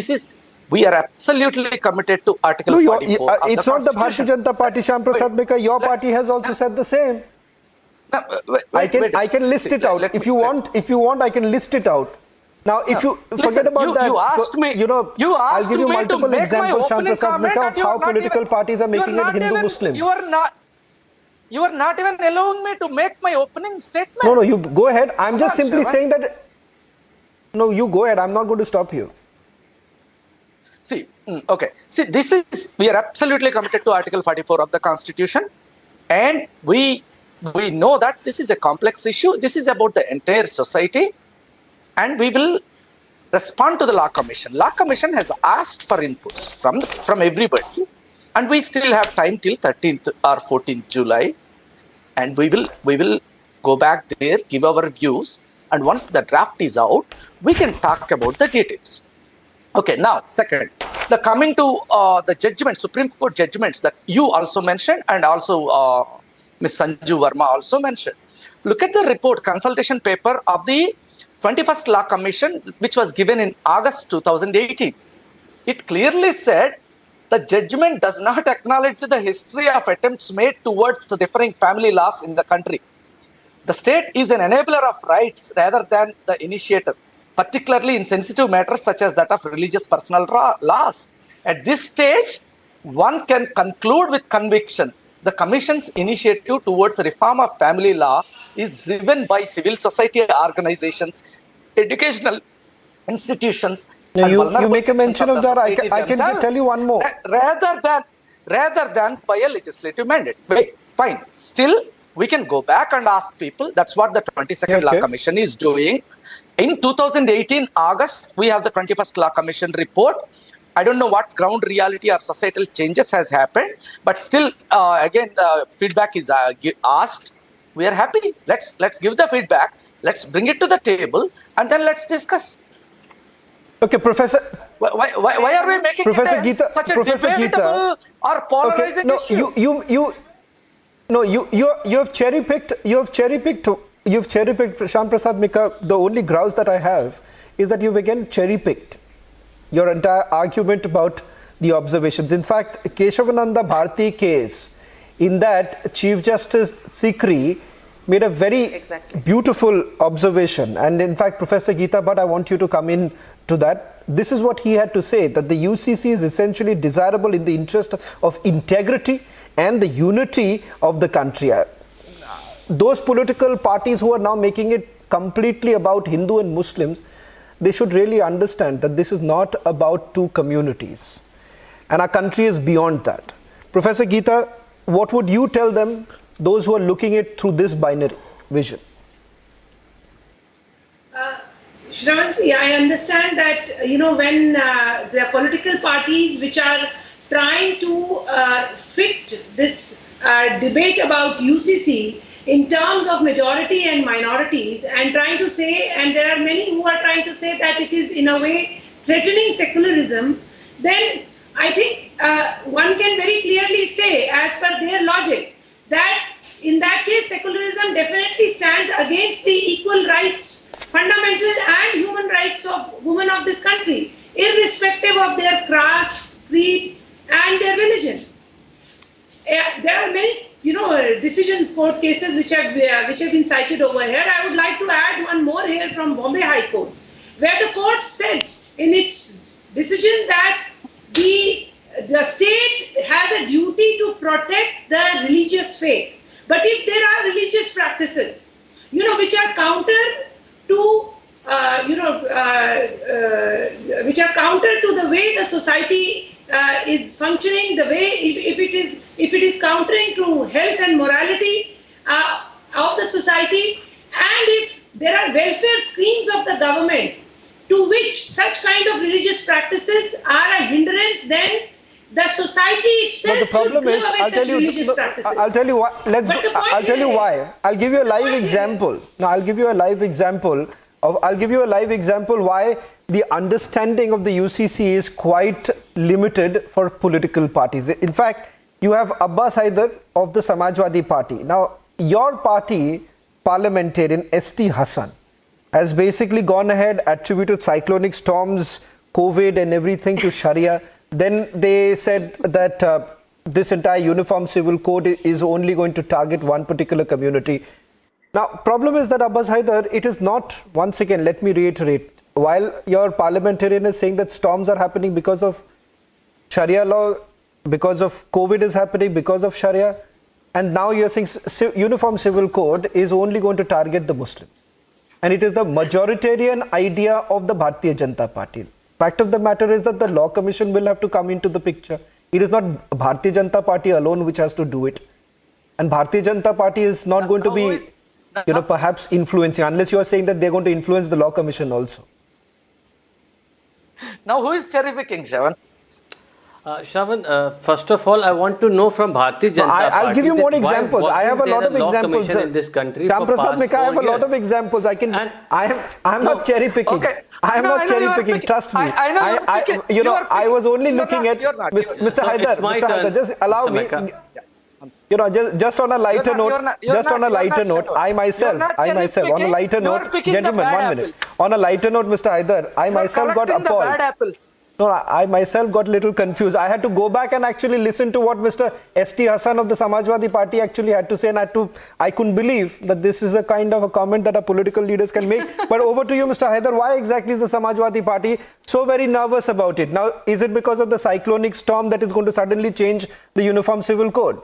we are absolutely committed to Article 44 of it's the not the Bharatiya Janata Party, Shyam Prasad Mekha. Your party has also said the same. I can list it out. If you want, I can list it out. Now, if you forget about that, you asked me. I'll give you multiple examples, Shyam Prasad Mekha, of how political parties are making it Hindu-Muslim. You are not even allowing me to make my opening statement. No, you go ahead. I'm just simply saying that. No, you go ahead. I'm not going to stop you. See, okay. See, we are absolutely committed to Article 44 of the Constitution, and we know that this is a complex issue. This is about the entire society. And we will respond to the Law Commission. Law Commission has asked for inputs from everybody. And we still have time till 13th or 14th July. And we will go back there, give our views. And once the draft is out, we can talk about the details. Okay, now, second, coming to the judgments, Supreme Court judgments that you also mentioned, and also Ms. Sanju Verma also mentioned. Look at the report, consultation paper of the 21st Law Commission, which was given in August 2018. It clearly said the judgment does not acknowledge the history of attempts made towards differing family laws in the country. The state is an enabler of rights rather than the initiator, particularly in sensitive matters such as that of religious personal laws. At this stage, one can conclude with conviction the Commission's initiative towards reform of family law is driven by civil society organizations, educational institutions. Now you make a mention of that. I can tell you one more. Rather than by a legislative mandate. Fine. Still, we can go back and ask people. That's what the 22nd Law Commission is doing. In 2018 August, we have the 21st Law Commission report. I don't know what ground reality or societal changes has happened, but still, again, the feedback is asked. We are happy. Let's give the feedback. Let's bring it to the table, and then let's discuss. Okay, Professor. Why are we making such a debatable or polarizing issue? You have cherry picked. Shyam Prasad Mekha. The only grouse that I have is that you've again cherry picked your entire argument about the observations. In fact, Keshavananda Bharati case, in that Chief Justice Sikri made a very beautiful observation. And in fact, Professor Geeta Bhatt, I want you to come in to that. This is what he had to say, that the UCC is essentially desirable in the interest of integrity and the unity of the country. Those political parties who are now making it completely about Hindu and Muslims, they should really understand that this is not about two communities. And our country is beyond that. Professor Geeta, what would you tell them, those who are looking at it through this binary vision? Shravanji, I understand that, when there are political parties which are trying to fit this debate about UCC in terms of majority and minorities, and trying to say, and there are many who are trying to say that it is in a way threatening secularism, then I think one can very clearly say, as per their logic, that in that case secularism definitely stands against the equal rights, fundamental and human rights of women of this country, irrespective of their caste, creed and their religion. There are many decisions, court cases which have been cited over here. I would like to add one more here from Bombay High Court, where the court said in its decision that the state has a duty to protect the religious faith. But if there are religious practices, which are counter to which are counter to the way the society is functioning, the way if it is countering to health and morality of the society, and if there are welfare schemes of the government to which such kind of religious practices are a hindrance, then the society itself but the problem should is, give away such religious practices. I'll tell you why. I'll tell you why. I'll give you a live example. Now, I'll give you a live example why the understanding of the UCC is quite limited for political parties. In fact, you have Abbas Haider of the Samajwadi Party. Now, your party parliamentarian S.T. Hassan has basically gone ahead, attributed cyclonic storms, COVID and everything to Sharia. Then they said that this entire uniform civil code is only going to target one particular community. Now, problem is that Abbas Haider, it is not, once again, let me reiterate, while your parliamentarian is saying that storms are happening because of Sharia law, because of COVID is happening because of Sharia, and now you're saying uniform civil code is only going to target the Muslims. And it is the majoritarian idea of the Bharatiya Janata Party. Fact of the matter is that the Law Commission will have to come into the picture. It is not Bharatiya Janata Party alone which has to do it. And Bharatiya Janata Party is not going to be, perhaps influencing, unless you are saying that they're going to influence the Law Commission also. Now, who is cherry picking, Shravan? Shravan, first of all, I want to know from Bharatiya Janata Party. I'll give you more examples. I have a lot of examples in this country. Ram Prasad Mika, I have a lot of examples. I'm not cherry picking. Okay. I am not cherry picking. Trust me. I was only looking at Mr. Haider. Just allow me. Just on a lighter note, I myself, on a lighter note, gentlemen, 1 minute. On a lighter note, Mr. Haider, I myself got appalled. No, I myself got a little confused. I had to go back and actually listen to what Mr. S.T. Hassan of the Samajwadi Party actually had to say, and I couldn't believe that this is a kind of a comment that our political leaders can make. But over to you, Mr. Haider, why exactly is the Samajwadi Party so very nervous about it? Now, is it because of the cyclonic storm that is going to suddenly change the Uniform Civil Code?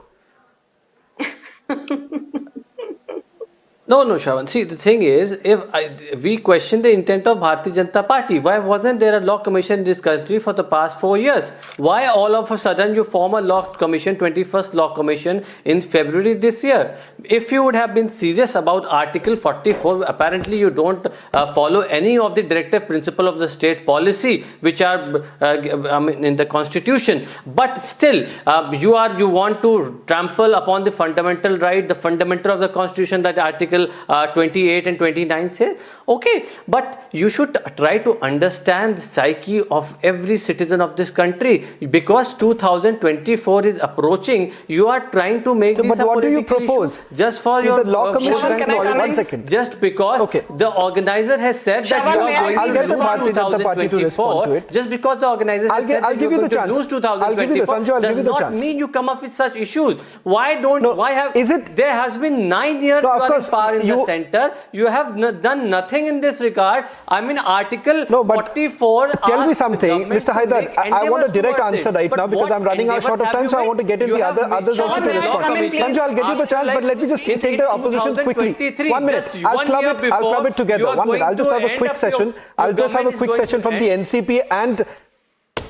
No, Shravan. See, the thing is, if we question the intent of Bharatiya Janata Party, why wasn't there a law commission in this country for the past 4 years? Why all of a sudden you form a law commission, 21st law commission in February this year? If you would have been serious about Article 44, apparently you don't follow any of the directive principle of the state policy, which are in the constitution. But still, you want to trample upon the fundamental right, the fundamental of the constitution, that Article Article 28 and 29 says. Okay, but you should try to understand the psyche of every citizen of this country. Because 2024 is approaching, you are trying to make this but a what do you political propose? issue just for your The law commission. vote bank. 1 second. Just because the organizer has said that you are going I'll to get the lose Bharatiya Janata Party to respond to 2024, it. just because the organizer has said I'll that give you you are the going to chance. lose I'll give you the 2024 Sanju, I'll does give you the not chance. mean you come up with such issues. Why Is it? There has been 9 years No, you of are course, in power in you- the center. You have done nothing in this regard. I mean, Article 44 Tell me asks the something, government Mr. to Haidar. make I want a endeavours direct towards answer it. right But now because what I'm running out short of endeavours time, so I have want to get in you the have others also to made? respond. Sanju, I'll give you the chance, but let me just take the opposition quickly. 2023, 1 minute. just I'll 1 club year it. I'll club before, it together. you are 1 minute. going I'll just to have a end quick up your- session. I'll just have a government is quick going session to from the end. NCP and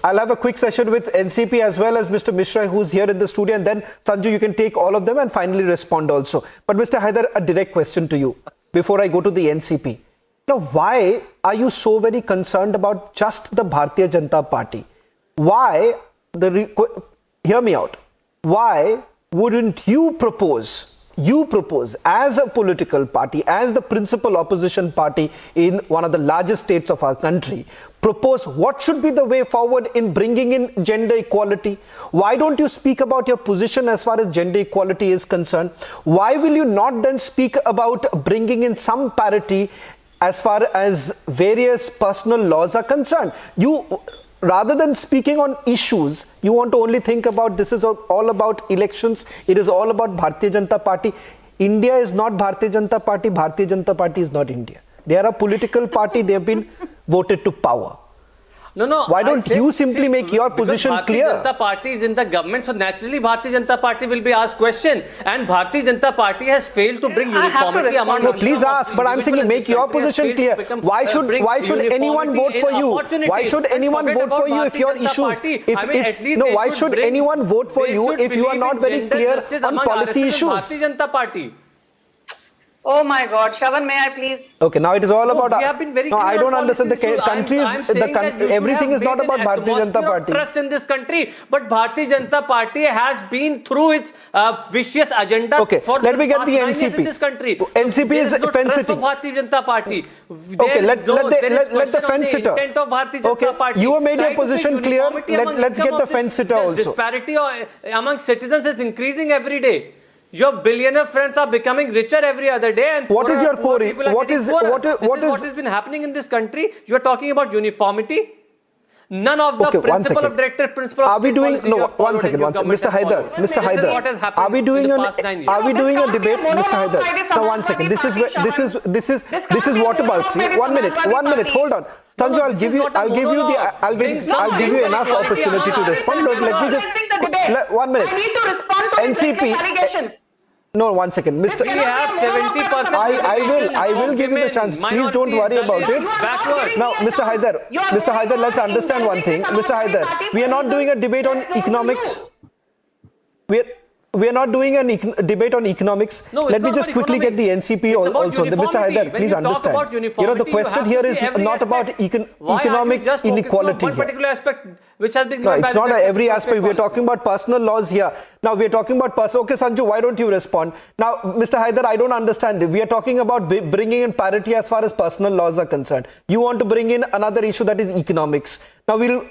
I'll have a quick session with NCP as well as Mr. Mishra, who's here in the studio, and then Sanju, you can take all of them and finally respond also. But Mr. Haidar, a direct question to you before I go to the NCP. Now, why are you so very concerned about just the Bharatiya Janata Party? Why, hear me out, why wouldn't you propose as a political party, as the principal opposition party in one of the largest states of our country, propose what should be the way forward in bringing in gender equality? Why don't you speak about your position as far as gender equality is concerned? Why will you not then speak about bringing in some parity as far as various personal laws are concerned? You, rather than speaking on issues, you want to only think about this is all about elections. It is all about Bharatiya Janata Party. India is not Bharatiya Janata Party. Bharatiya Janata Party is not India. They are a political party. They have been voted to power. No. Why don't you simply make your position clear? Bharatiya Janata Party is in the government, so naturally Bharatiya Janata Party will be asked question. And Bharatiya Janata Party has failed to bring uniformity among. No, please ask, but I'm saying make your position clear. Why should anyone vote for you? Why should anyone vote for you if your issues? Why should anyone vote for you if you are not very clear on policy issues? Bharatiya Janata Party. Oh my God, Shravan, may I please? Okay, now it is all about. We have been very no, clear I don't understand the issues. country. Everything is not about Bharatiya Janata Party. Trust in this country, but Bharatiya Janata Party has been through its vicious agenda. Okay, for let me get the past 9 years in NCP. this country. NCP is no fence trust sitting. of Bharatiya Janata Party. Okay, let the fence sitter. Okay, you have made your position clear. Let's get the fence sitter also. Disparity among citizens is increasing every day. Your billionaire friends are becoming richer every other day, and what is your core? What has been happening in this country? You are talking about uniformity. None of the principle of directive principle. Are we doing one second, Mr. Haidar? Are we doing a debate, Mr. Haidar? Now, 1 second. This is what about? 1 minute. Hold on. Sanju, I'll give you enough opportunity to respond. But let me just 1 minute. I need to respond to NCP allegations. No, 1 second, Mr. We have 70%. I will give you the chance. Please don't worry about it. Now, Mr. Haidar, let's understand one thing. Mr. Haidar, we are not doing a debate on economics. We are not doing a debate on economics. Let me just quickly get the NCP also. Mr. Haidar, please understand. The question here is not about economic inequality. One particular aspect which has been. No, it's not every aspect. We are talking about personal laws here. Now we are talking about Okay, Sanju, why don't you respond? Now, Mr. Haidar, I don't understand it. We are talking about bringing in parity as far as personal laws are concerned. You want to bring in another issue that is economics. Now you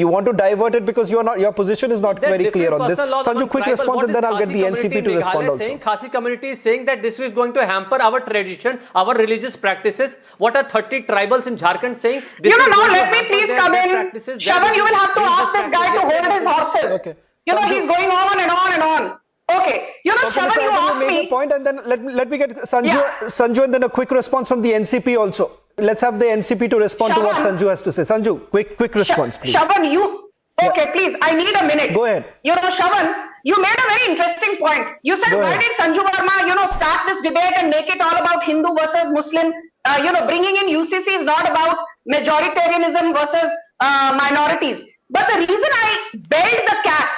want to divert it because your position is not very clear on this. Sanju, quick response, and then I'll get the NCP to respond also. Khasi community is saying that this is going to hamper our tradition, our religious practices. What are 30 tribals in Jharkhand saying? Let me please come in. Shravan, you will have to ask this guy to hold his horses. Okay. He's going on and on and on. Okay. Shravan, you asked me. Point, and then let me get Sanju, and then a quick response from the NCP also. Let's have the NCP to respond to what Sanju has to say. Sanju, quick response, please. Shravan, please, I need a minute. Go ahead. Shravan, you made a very interesting point. You said, why did Sanju Verma, start this debate and make it all about Hindu versus Muslim? Bringing in UCC is not about majoritarianism versus minorities. But the reason I bailed the cat,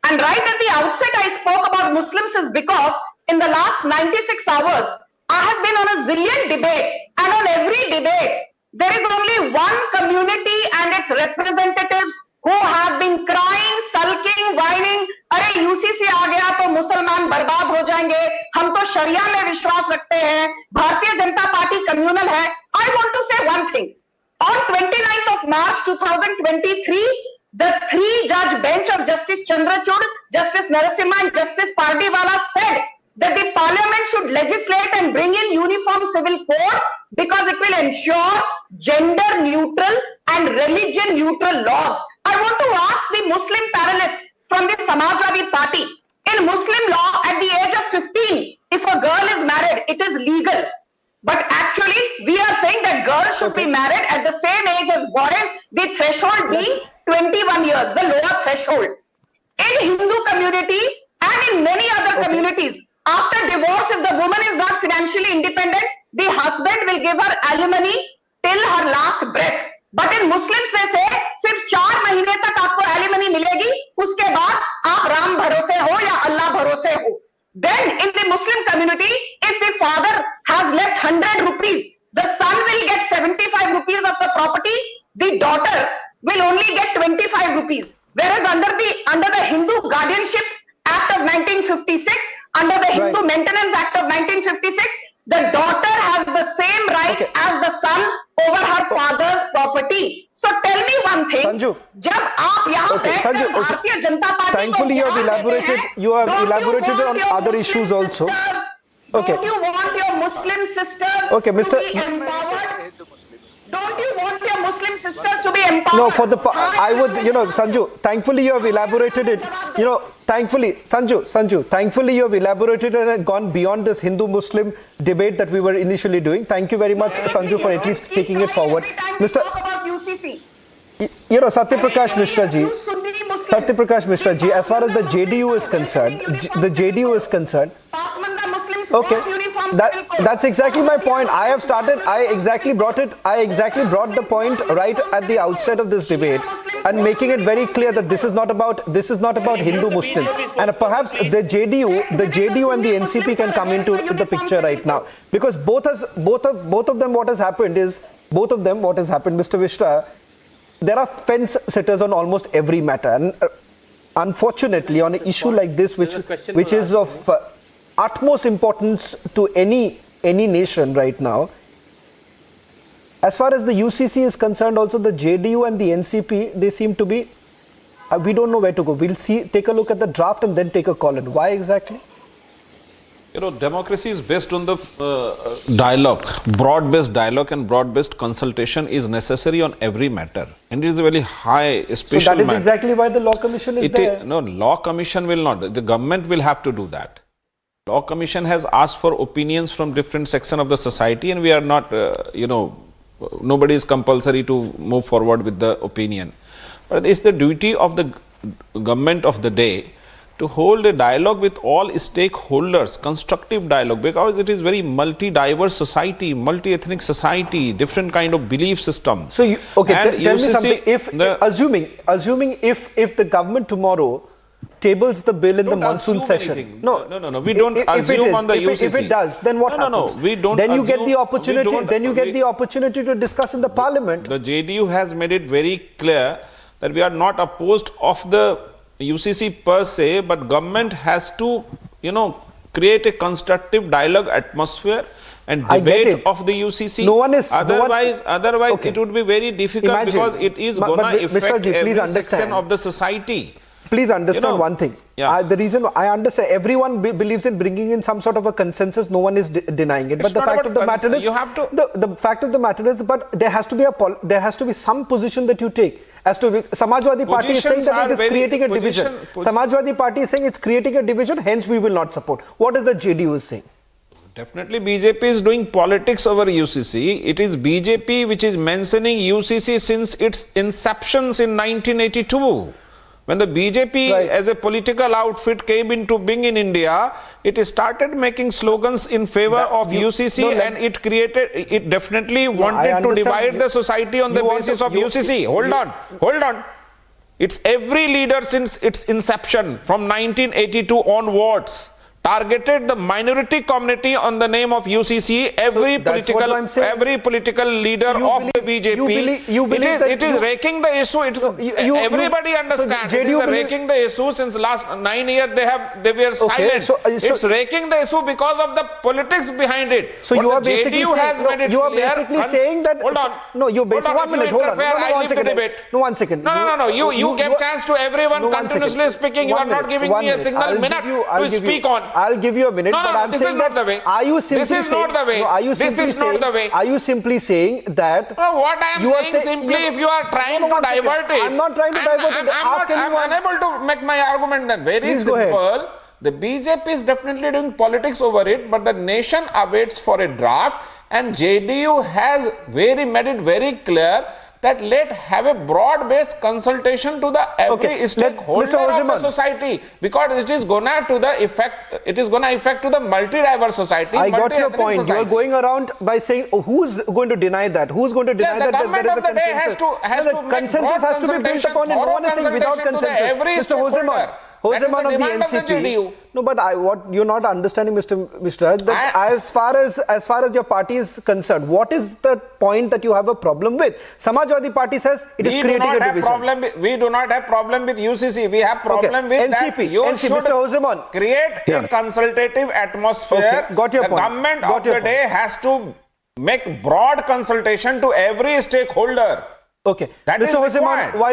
and right at the outset I spoke about Muslims, is because in the last 96 hours, I have been on a zillion debates, and on every debate, there is only one community and its representatives who have been crying, sulking, whining, अरे UCC आ गया तो मुसलमान बर्बाद हो जाएंगे, हम तो शरिया में विश्वास रखते हैं, भारतीय जनता पार्टी कम्युनल है। आई वांट टू से one thing, on 29th of March 2023 the 3-judge bench of Justice Chandrachud, Justice Narasimha and Justice Pardiwala said that the parliament should legislate and bring in uniform civil code because it will ensure gender neutral and religion neutral laws. I want to ask the Muslim parallelist from the Samajwadi Party, in Muslim law at the age of 15, if a girl is married, it is legal. But actually, we are saying that girls should be married at the same age as boys, the threshold being 21 years, the lower threshold. In Hindu community and in many other communities, after divorce, if the woman is not financially independent, the husband will give her alimony till her last breath. But in Muslims they say सिर्फ 4 महीने तक आपको alimony मिलेगी, उसके बाद आप राम भरोसे हो या अल्लाह भरोसे हो. Then in the Muslim community, if the father has left 100 rupees, the son will get 75 rupees of the property, the daughter will only get 25 rupees. Whereas under the Hindu Guardianship Act of 1956, under the Hindu Maintenance Act of 1956, the daughter has the same rights as the son over her father's property. So tell me one thing, Sanju, जब आप यहाँ Sanju, Bharatiya Janata party thankfully you have elaborated on other issues also. Okay. Don't you want your Muslim sisters Okay, Mr. to be empowered? Don't you want your Muslim sisters to be empowered? No, for the I would, Sanju, thankfully you have elaborated it. Thankfully, Sanju, thankfully you have elaborated and gone beyond this Hindu-Muslim debate that we were initially doing. Thank you very much, Sanju, for at least taking it forward. Mr. About UCC. Satyaprakash Mishra ji, as far as the JDU is concerned, okay, that's exactly my point. I exactly brought the point right at the outset of this debate and making it very clear that this is not about Hindu Muslims, and perhaps the JDU and the NCP can come into the picture right now, because both of them what has happened, Mr. Mishra, there are fence sitters on almost every matter, and unfortunately on an issue like this which is of utmost importance to any nation right now. As far as the UCC is concerned, also the JDU and the NCP, they seem to be, we don't know where to go. We'll take a look at the draft and then take a call in. Why exactly? Democracy is based on the dialogue, broad-based dialogue and broad-based consultation is necessary on every matter. And it is a very high, special So that is matter. exactly why the Law Commission is there. No, Law Commission will not. The government will have to do that. Law Commission has asked for opinions from different sections of the society, and we are not, nobody is compulsory to move forward with the opinion. But it's the duty of the government of the day to hold a dialogue with all stakeholders, constructive dialogue, because it is very multi-diverse society, multi-ethnic society, different kind of belief system. So, tell me something. Assuming if the government tomorrow tables the bill in the monsoon session. No, we don't assume on the UCC. If it does, then what happens? No, we don't. Then you get the opportunity. Then you get the opportunity to discuss in the parliament. The JDU has made it very clear that we are not opposed of the UCC per se, but government has to, create a constructive dialogue atmosphere and debate of the UCC. Otherwise, it would be very difficult. Because it is going to affect every section of the society. Please understand one thing. Yeah. The reason I understand, everyone believes in bringing in some sort of a consensus. No one is denying it. But the fact of the matter is, the fact of the matter is, but there has to be some position that you take. As to Samajwadi Party is saying that it is creating a division. Samajwadi Party is saying it's creating a division. Hence, we will not support. What is the JDU is saying? Definitely, BJP is doing politics over UCC. It is BJP which is mentioning UCC since its inceptions in 1982. When the BJP as a political outfit came into being in India, it started making slogans in favor of UCC, and it definitely wanted to divide the society on the basis of UCC. Hold on. It's every leader since its inception from 1982 onwards targeted the minority community on the name of UCC. Every political leader of the BJP. It is raking the issue. Everybody understands. It is raking the issue since last 9 years. They were silent. It's raking the issue because of the politics behind it. So you are basically saying that. Hold on. No, you're basically 1 minute. Hold on. One second. No. You gave chance to everyone continuously speaking. You are not giving me a single minute to speak on. I'll give you a minute, but I'm saying that. Are you simply this is not the way. This is not the way. Are you simply saying that? What I am saying simply, if you are trying to divert it, I'm not trying to divert it. I'm unable to make my argument. Then very simple. The BJP is definitely doing politics over it, but the nation awaits for a draft, and JDU has made it very clear that let have a broad-based consultation to the every stakeholder of the society, because it is gonna affect to the multi-diverse society. I got your point. You are going around by saying, who's going to deny that? Who's going to deny that there is a consensus? Consensus has to be built upon it. No one is saying without consensus. Mr. Hoseman of the NCP. No, but what you're not understanding, Mr. that as far as your party is concerned, what is the point that you have a problem with? Samajwadi Party says it is creating a division. We do not have problem with UCC. We have problem with NCP. That you should Mr. Hoseman, create a consultative atmosphere. Got your point. The government of the day has to make broad consultation to every stakeholder. Okay, that Mr. Hoseman, why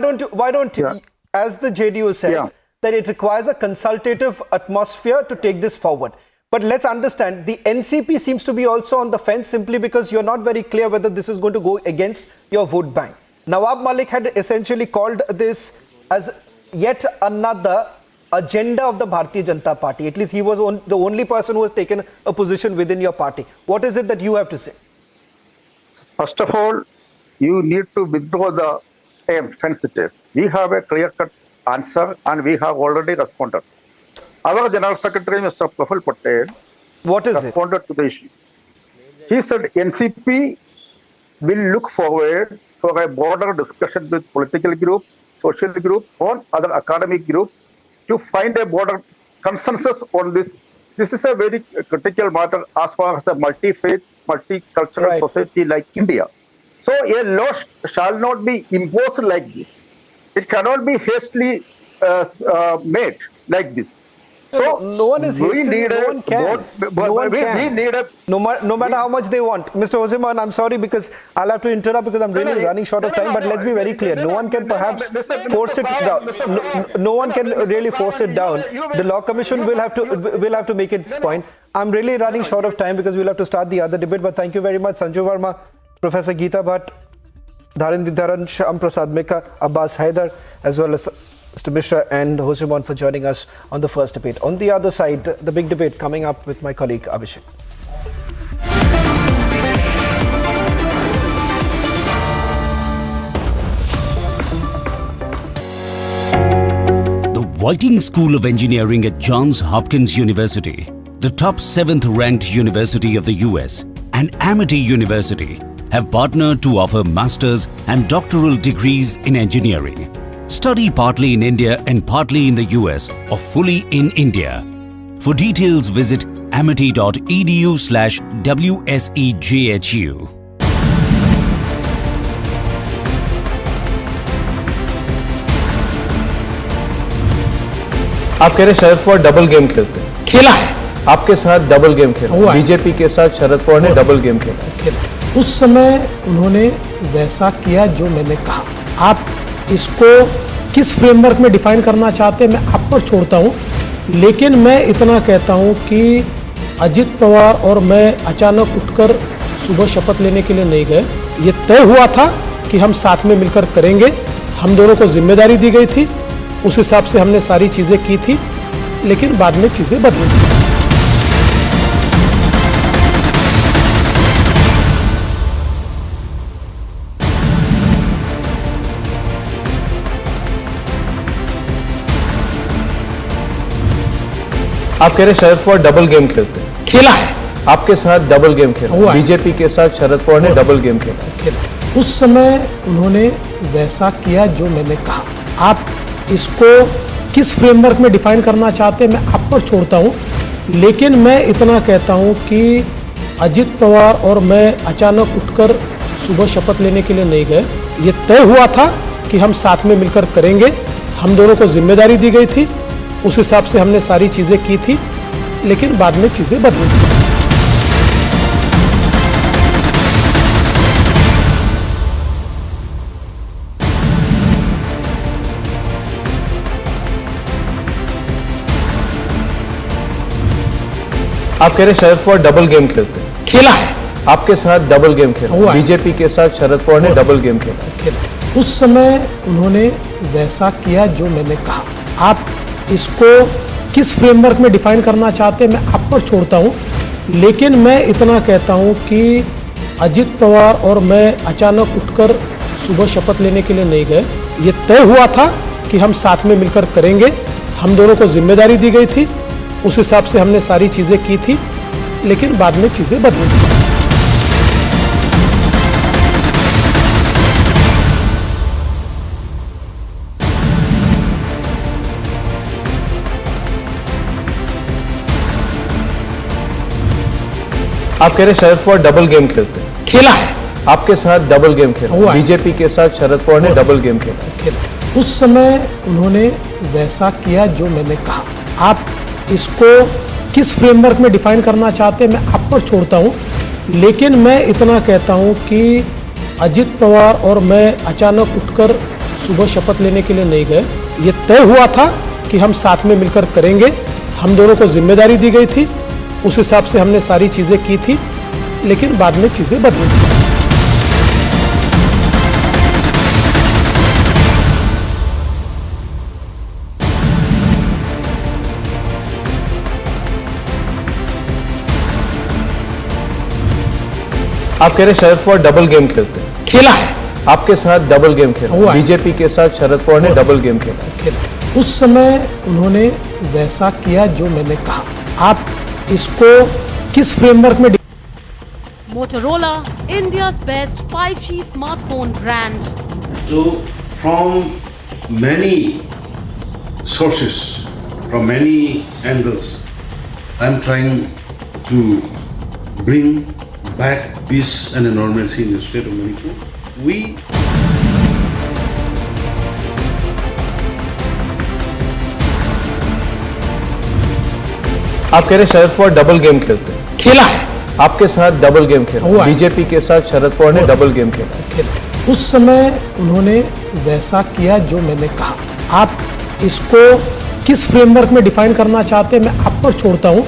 don't you, as the JDU says, that it requires a consultative atmosphere to take this forward. But let's understand, the NCP seems to be also on the fence simply because you're not very clear whether this is going to go against your vote bank. Nawab Malik had essentially called this as yet another agenda of the Bharatiya Janata Party. At least he was the only person who has taken a position within your party. What is it that you have to say? First of all, you need to withdraw the sensitive. We have a clear-cut answer, and we have already responded. Our General Secretary, Mr. Praful Patel, responded to the issue. He said NCP will look forward for a broader discussion with political group, social group, or other academic group to find a broader consensus on this. This is a very critical matter as far as a multi-faith, multicultural society like India. So a law shall not be imposed like this. It cannot be hastily made like this. So no one is hastily, no one can. No matter how much they want. Mr. Hoseman, I'm sorry because I'll have to interrupt because I'm really running short of time. But let's be very clear. No one can perhaps force it down. No one can really force it down. The Law Commission will have to make its point. I'm really running short of time because we'll have to start the other debate. But thank you very much, Sanju Verma, Professor Geeta Bhatt, Dharendra Dharan, Shyam Prasad Mika, Abbas Haider, as well as Mr. Mishra and Hoseman for joining us on the first debate. On the other side, the big debate coming up with my colleague Abhishek. The Whiting School of Engineering at Johns Hopkins University, the top 7th ranked university of the US, and Amity University have partnered to offer master's and doctoral degrees in engineering. Study partly in India and partly in the US or fully in India. For details, visit amity.edu/WSEJHU. आप कह रहे Sharad Pawar double game खेलते हैं, खेला है आपके साथ double game खेला, बीजेपी के साथ शरद पवार ने डबल गेम खेला। उस समय उन्होंने वैसा किया जो मैंने कहा। आप इसको किस फ्रेमवर्क में डिफाइन करना चाहते हैं मैं आप पर छोड़ता हूं, लेकिन मैं इतना कहता हूं कि अजित पवार और मैं अचानक उठकर सुबह शपथ लेने के लिए नहीं गए। ये तय हुआ था कि हम साथ में मिलकर करेंगे, हम दोनों को जिम्मेदारी दी गई थी, उस हिसाब से हमने सारी चीज़ें की थी, लेकिन बाद में चीज़ें बदली। आप कह रहे शरद पवार डबल गेम खेलते हैं, खेला है आपके साथ डबल गेम खेला, बीजेपी के साथ शरद पवार ने डबल गेम खेला। उस समय उन्होंने वैसा किया जो मैंने कहा। आप इसको किस फ्रेमवर्क में डिफाइन करना चाहते हैं मैं आप पर छोड़ता हूं, लेकिन मैं इतना कहता हूं कि अजित पवार और मैं अचानक उठकर सुबह शपथ लेने के लिए नहीं गए। ये तय हुआ था कि हम साथ में मिलकर करेंगे, हम दोनों को जिम्मेदारी दी गई थी, उस हिसाब से हमने सारी चीज़ें की थी, लेकिन बाद में चीज़ें बदली। आप कह रहे हैं शरद पवार डबल गेम खेलते हैं? खेला है, आपके साथ डबल गेम खेला, बीजेपी के साथ शरद पवार ने डबल गेम खेला। उस समय उन्होंने वैसा किया जो मैंने कहा। आप इसको किस फ्रेमवर्क में डिफाइन करना चाहते हैं मैं आप पर छोड़ता हूं, लेकिन मैं इतना कहता हूं कि अजित पवार और मैं अचानक उठकर सुबह शपथ लेने के लिए नहीं गए। ये तय हुआ था कि हम साथ में मिलकर करेंगे, हम दोनों को जिम्मेदारी दी गई थी, उस हिसाब से हमने सारी चीज़ें की थी, लेकिन बाद में चीज़ें बदली। आप कह रहे हैं शरद पवार डबल गेम खेलते हैं? खेला है, आपके साथ डबल गेम खेला, बीजेपी के साथ शरद पवार ने डबल गेम खेला। उस समय उन्होंने वैसा किया जो मैंने कहा। आप इसको किस फ्रेमवर्क में डिफाइन करना चाहते हैं मैं आप पर छोड़ता हूं, लेकिन मैं इतना कहता हूं कि अजित पवार और मैं अचानक उठकर सुबह शपथ लेने के लिए नहीं गए। ये तय हुआ था कि हम साथ में मिलकर करेंगे, हम दोनों को जिम्मेदारी दी गई थी, उस हिसाब से हमने सारी चीज़ें की थी, लेकिन बाद में चीज़ें बदली। आप कह रहे हैं शरद पवार डबल गेम खेलते हैं? खेला है, आपके साथ डबल गेम खेला, बीजेपी के साथ शरद पवार ने डबल गेम खेला। उस समय उन्होंने वैसा किया जो मैंने कहा। आप इसको किस फ्रेमवर्क में Motorola, India's best 5G smartphone brand. So from many sources, from many angles, I'm trying to bring back peace and normalcy in the state of Manipur. आप कह रहे हैं शरद पवार डबल गेम खेलते हैं? खेला है, आपके साथ डबल गेम खेला, बीजेपी के साथ शरद पवार ने डबल गेम खेला। उस समय उन्होंने वैसा किया जो मैंने कहा। आप इसको किस फ्रेमवर्क में डिफाइन करना चाहते हैं मैं आप पर छोड़ता हूं,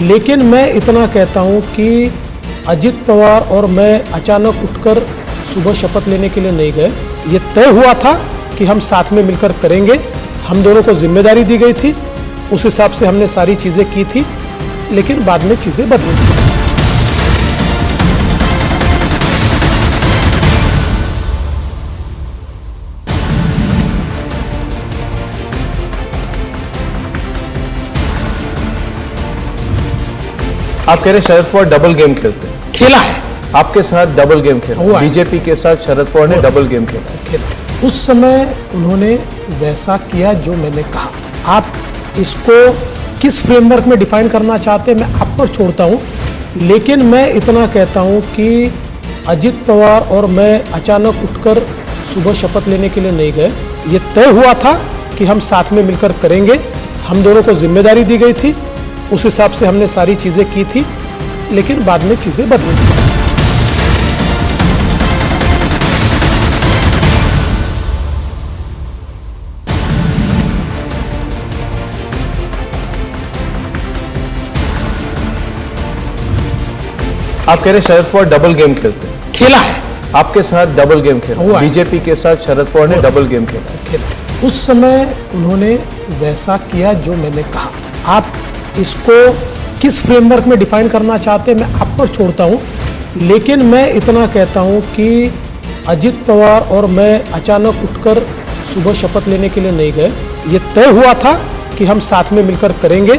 लेकिन मैं इतना कहता हूं कि अजित पवार और मैं अचानक उठकर सुबह शपथ लेने के लिए नहीं गए। ये तय हुआ था कि हम साथ में मिलकर करेंगे, हम दोनों को जिम्मेदारी दी गई थी, उस हिसाब से हमने सारी चीज़ें की थी, लेकिन बाद में चीज़ें बदली। आप कह रहे हैं शरद पवार डबल गेम खेलते हैं? खेला है, आपके साथ डबल गेम खेला, बीजेपी के साथ शरद पवार ने डबल गेम खेला। उस समय उन्होंने वैसा किया जो मैंने कहा। आप इसको किस फ्रेमवर्क में डिफाइन करना चाहते हैं मैं आप पर छोड़ता हूं, लेकिन मैं इतना कहता हूं कि अजित पवार और मैं अचानक उठकर सुबह शपथ लेने के लिए नहीं गए। ये तय हुआ था कि हम साथ में मिलकर करेंगे, हम दोनों को जिम्मेदारी दी गई थी, उस हिसाब से हमने सारी चीज़ें की थी, लेकिन बाद में चीज़ें बदली। आप कह रहे हैं शरद पवार डबल गेम खेलते हैं? खेला है, आपके साथ डबल गेम खेला, बीजेपी के साथ शरद पवार ने डबल गेम खेला। उस समय उन्होंने वैसा किया जो मैंने कहा। आप इसको किस फ्रेमवर्क में डिफाइन करना चाहते हैं मैं आप पर छोड़ता हूं, लेकिन मैं इतना कहता हूं कि अजित पवार और मैं अचानक उठकर सुबह शपथ लेने के लिए नहीं गए। ये तय हुआ था कि हम साथ में मिलकर करेंगे,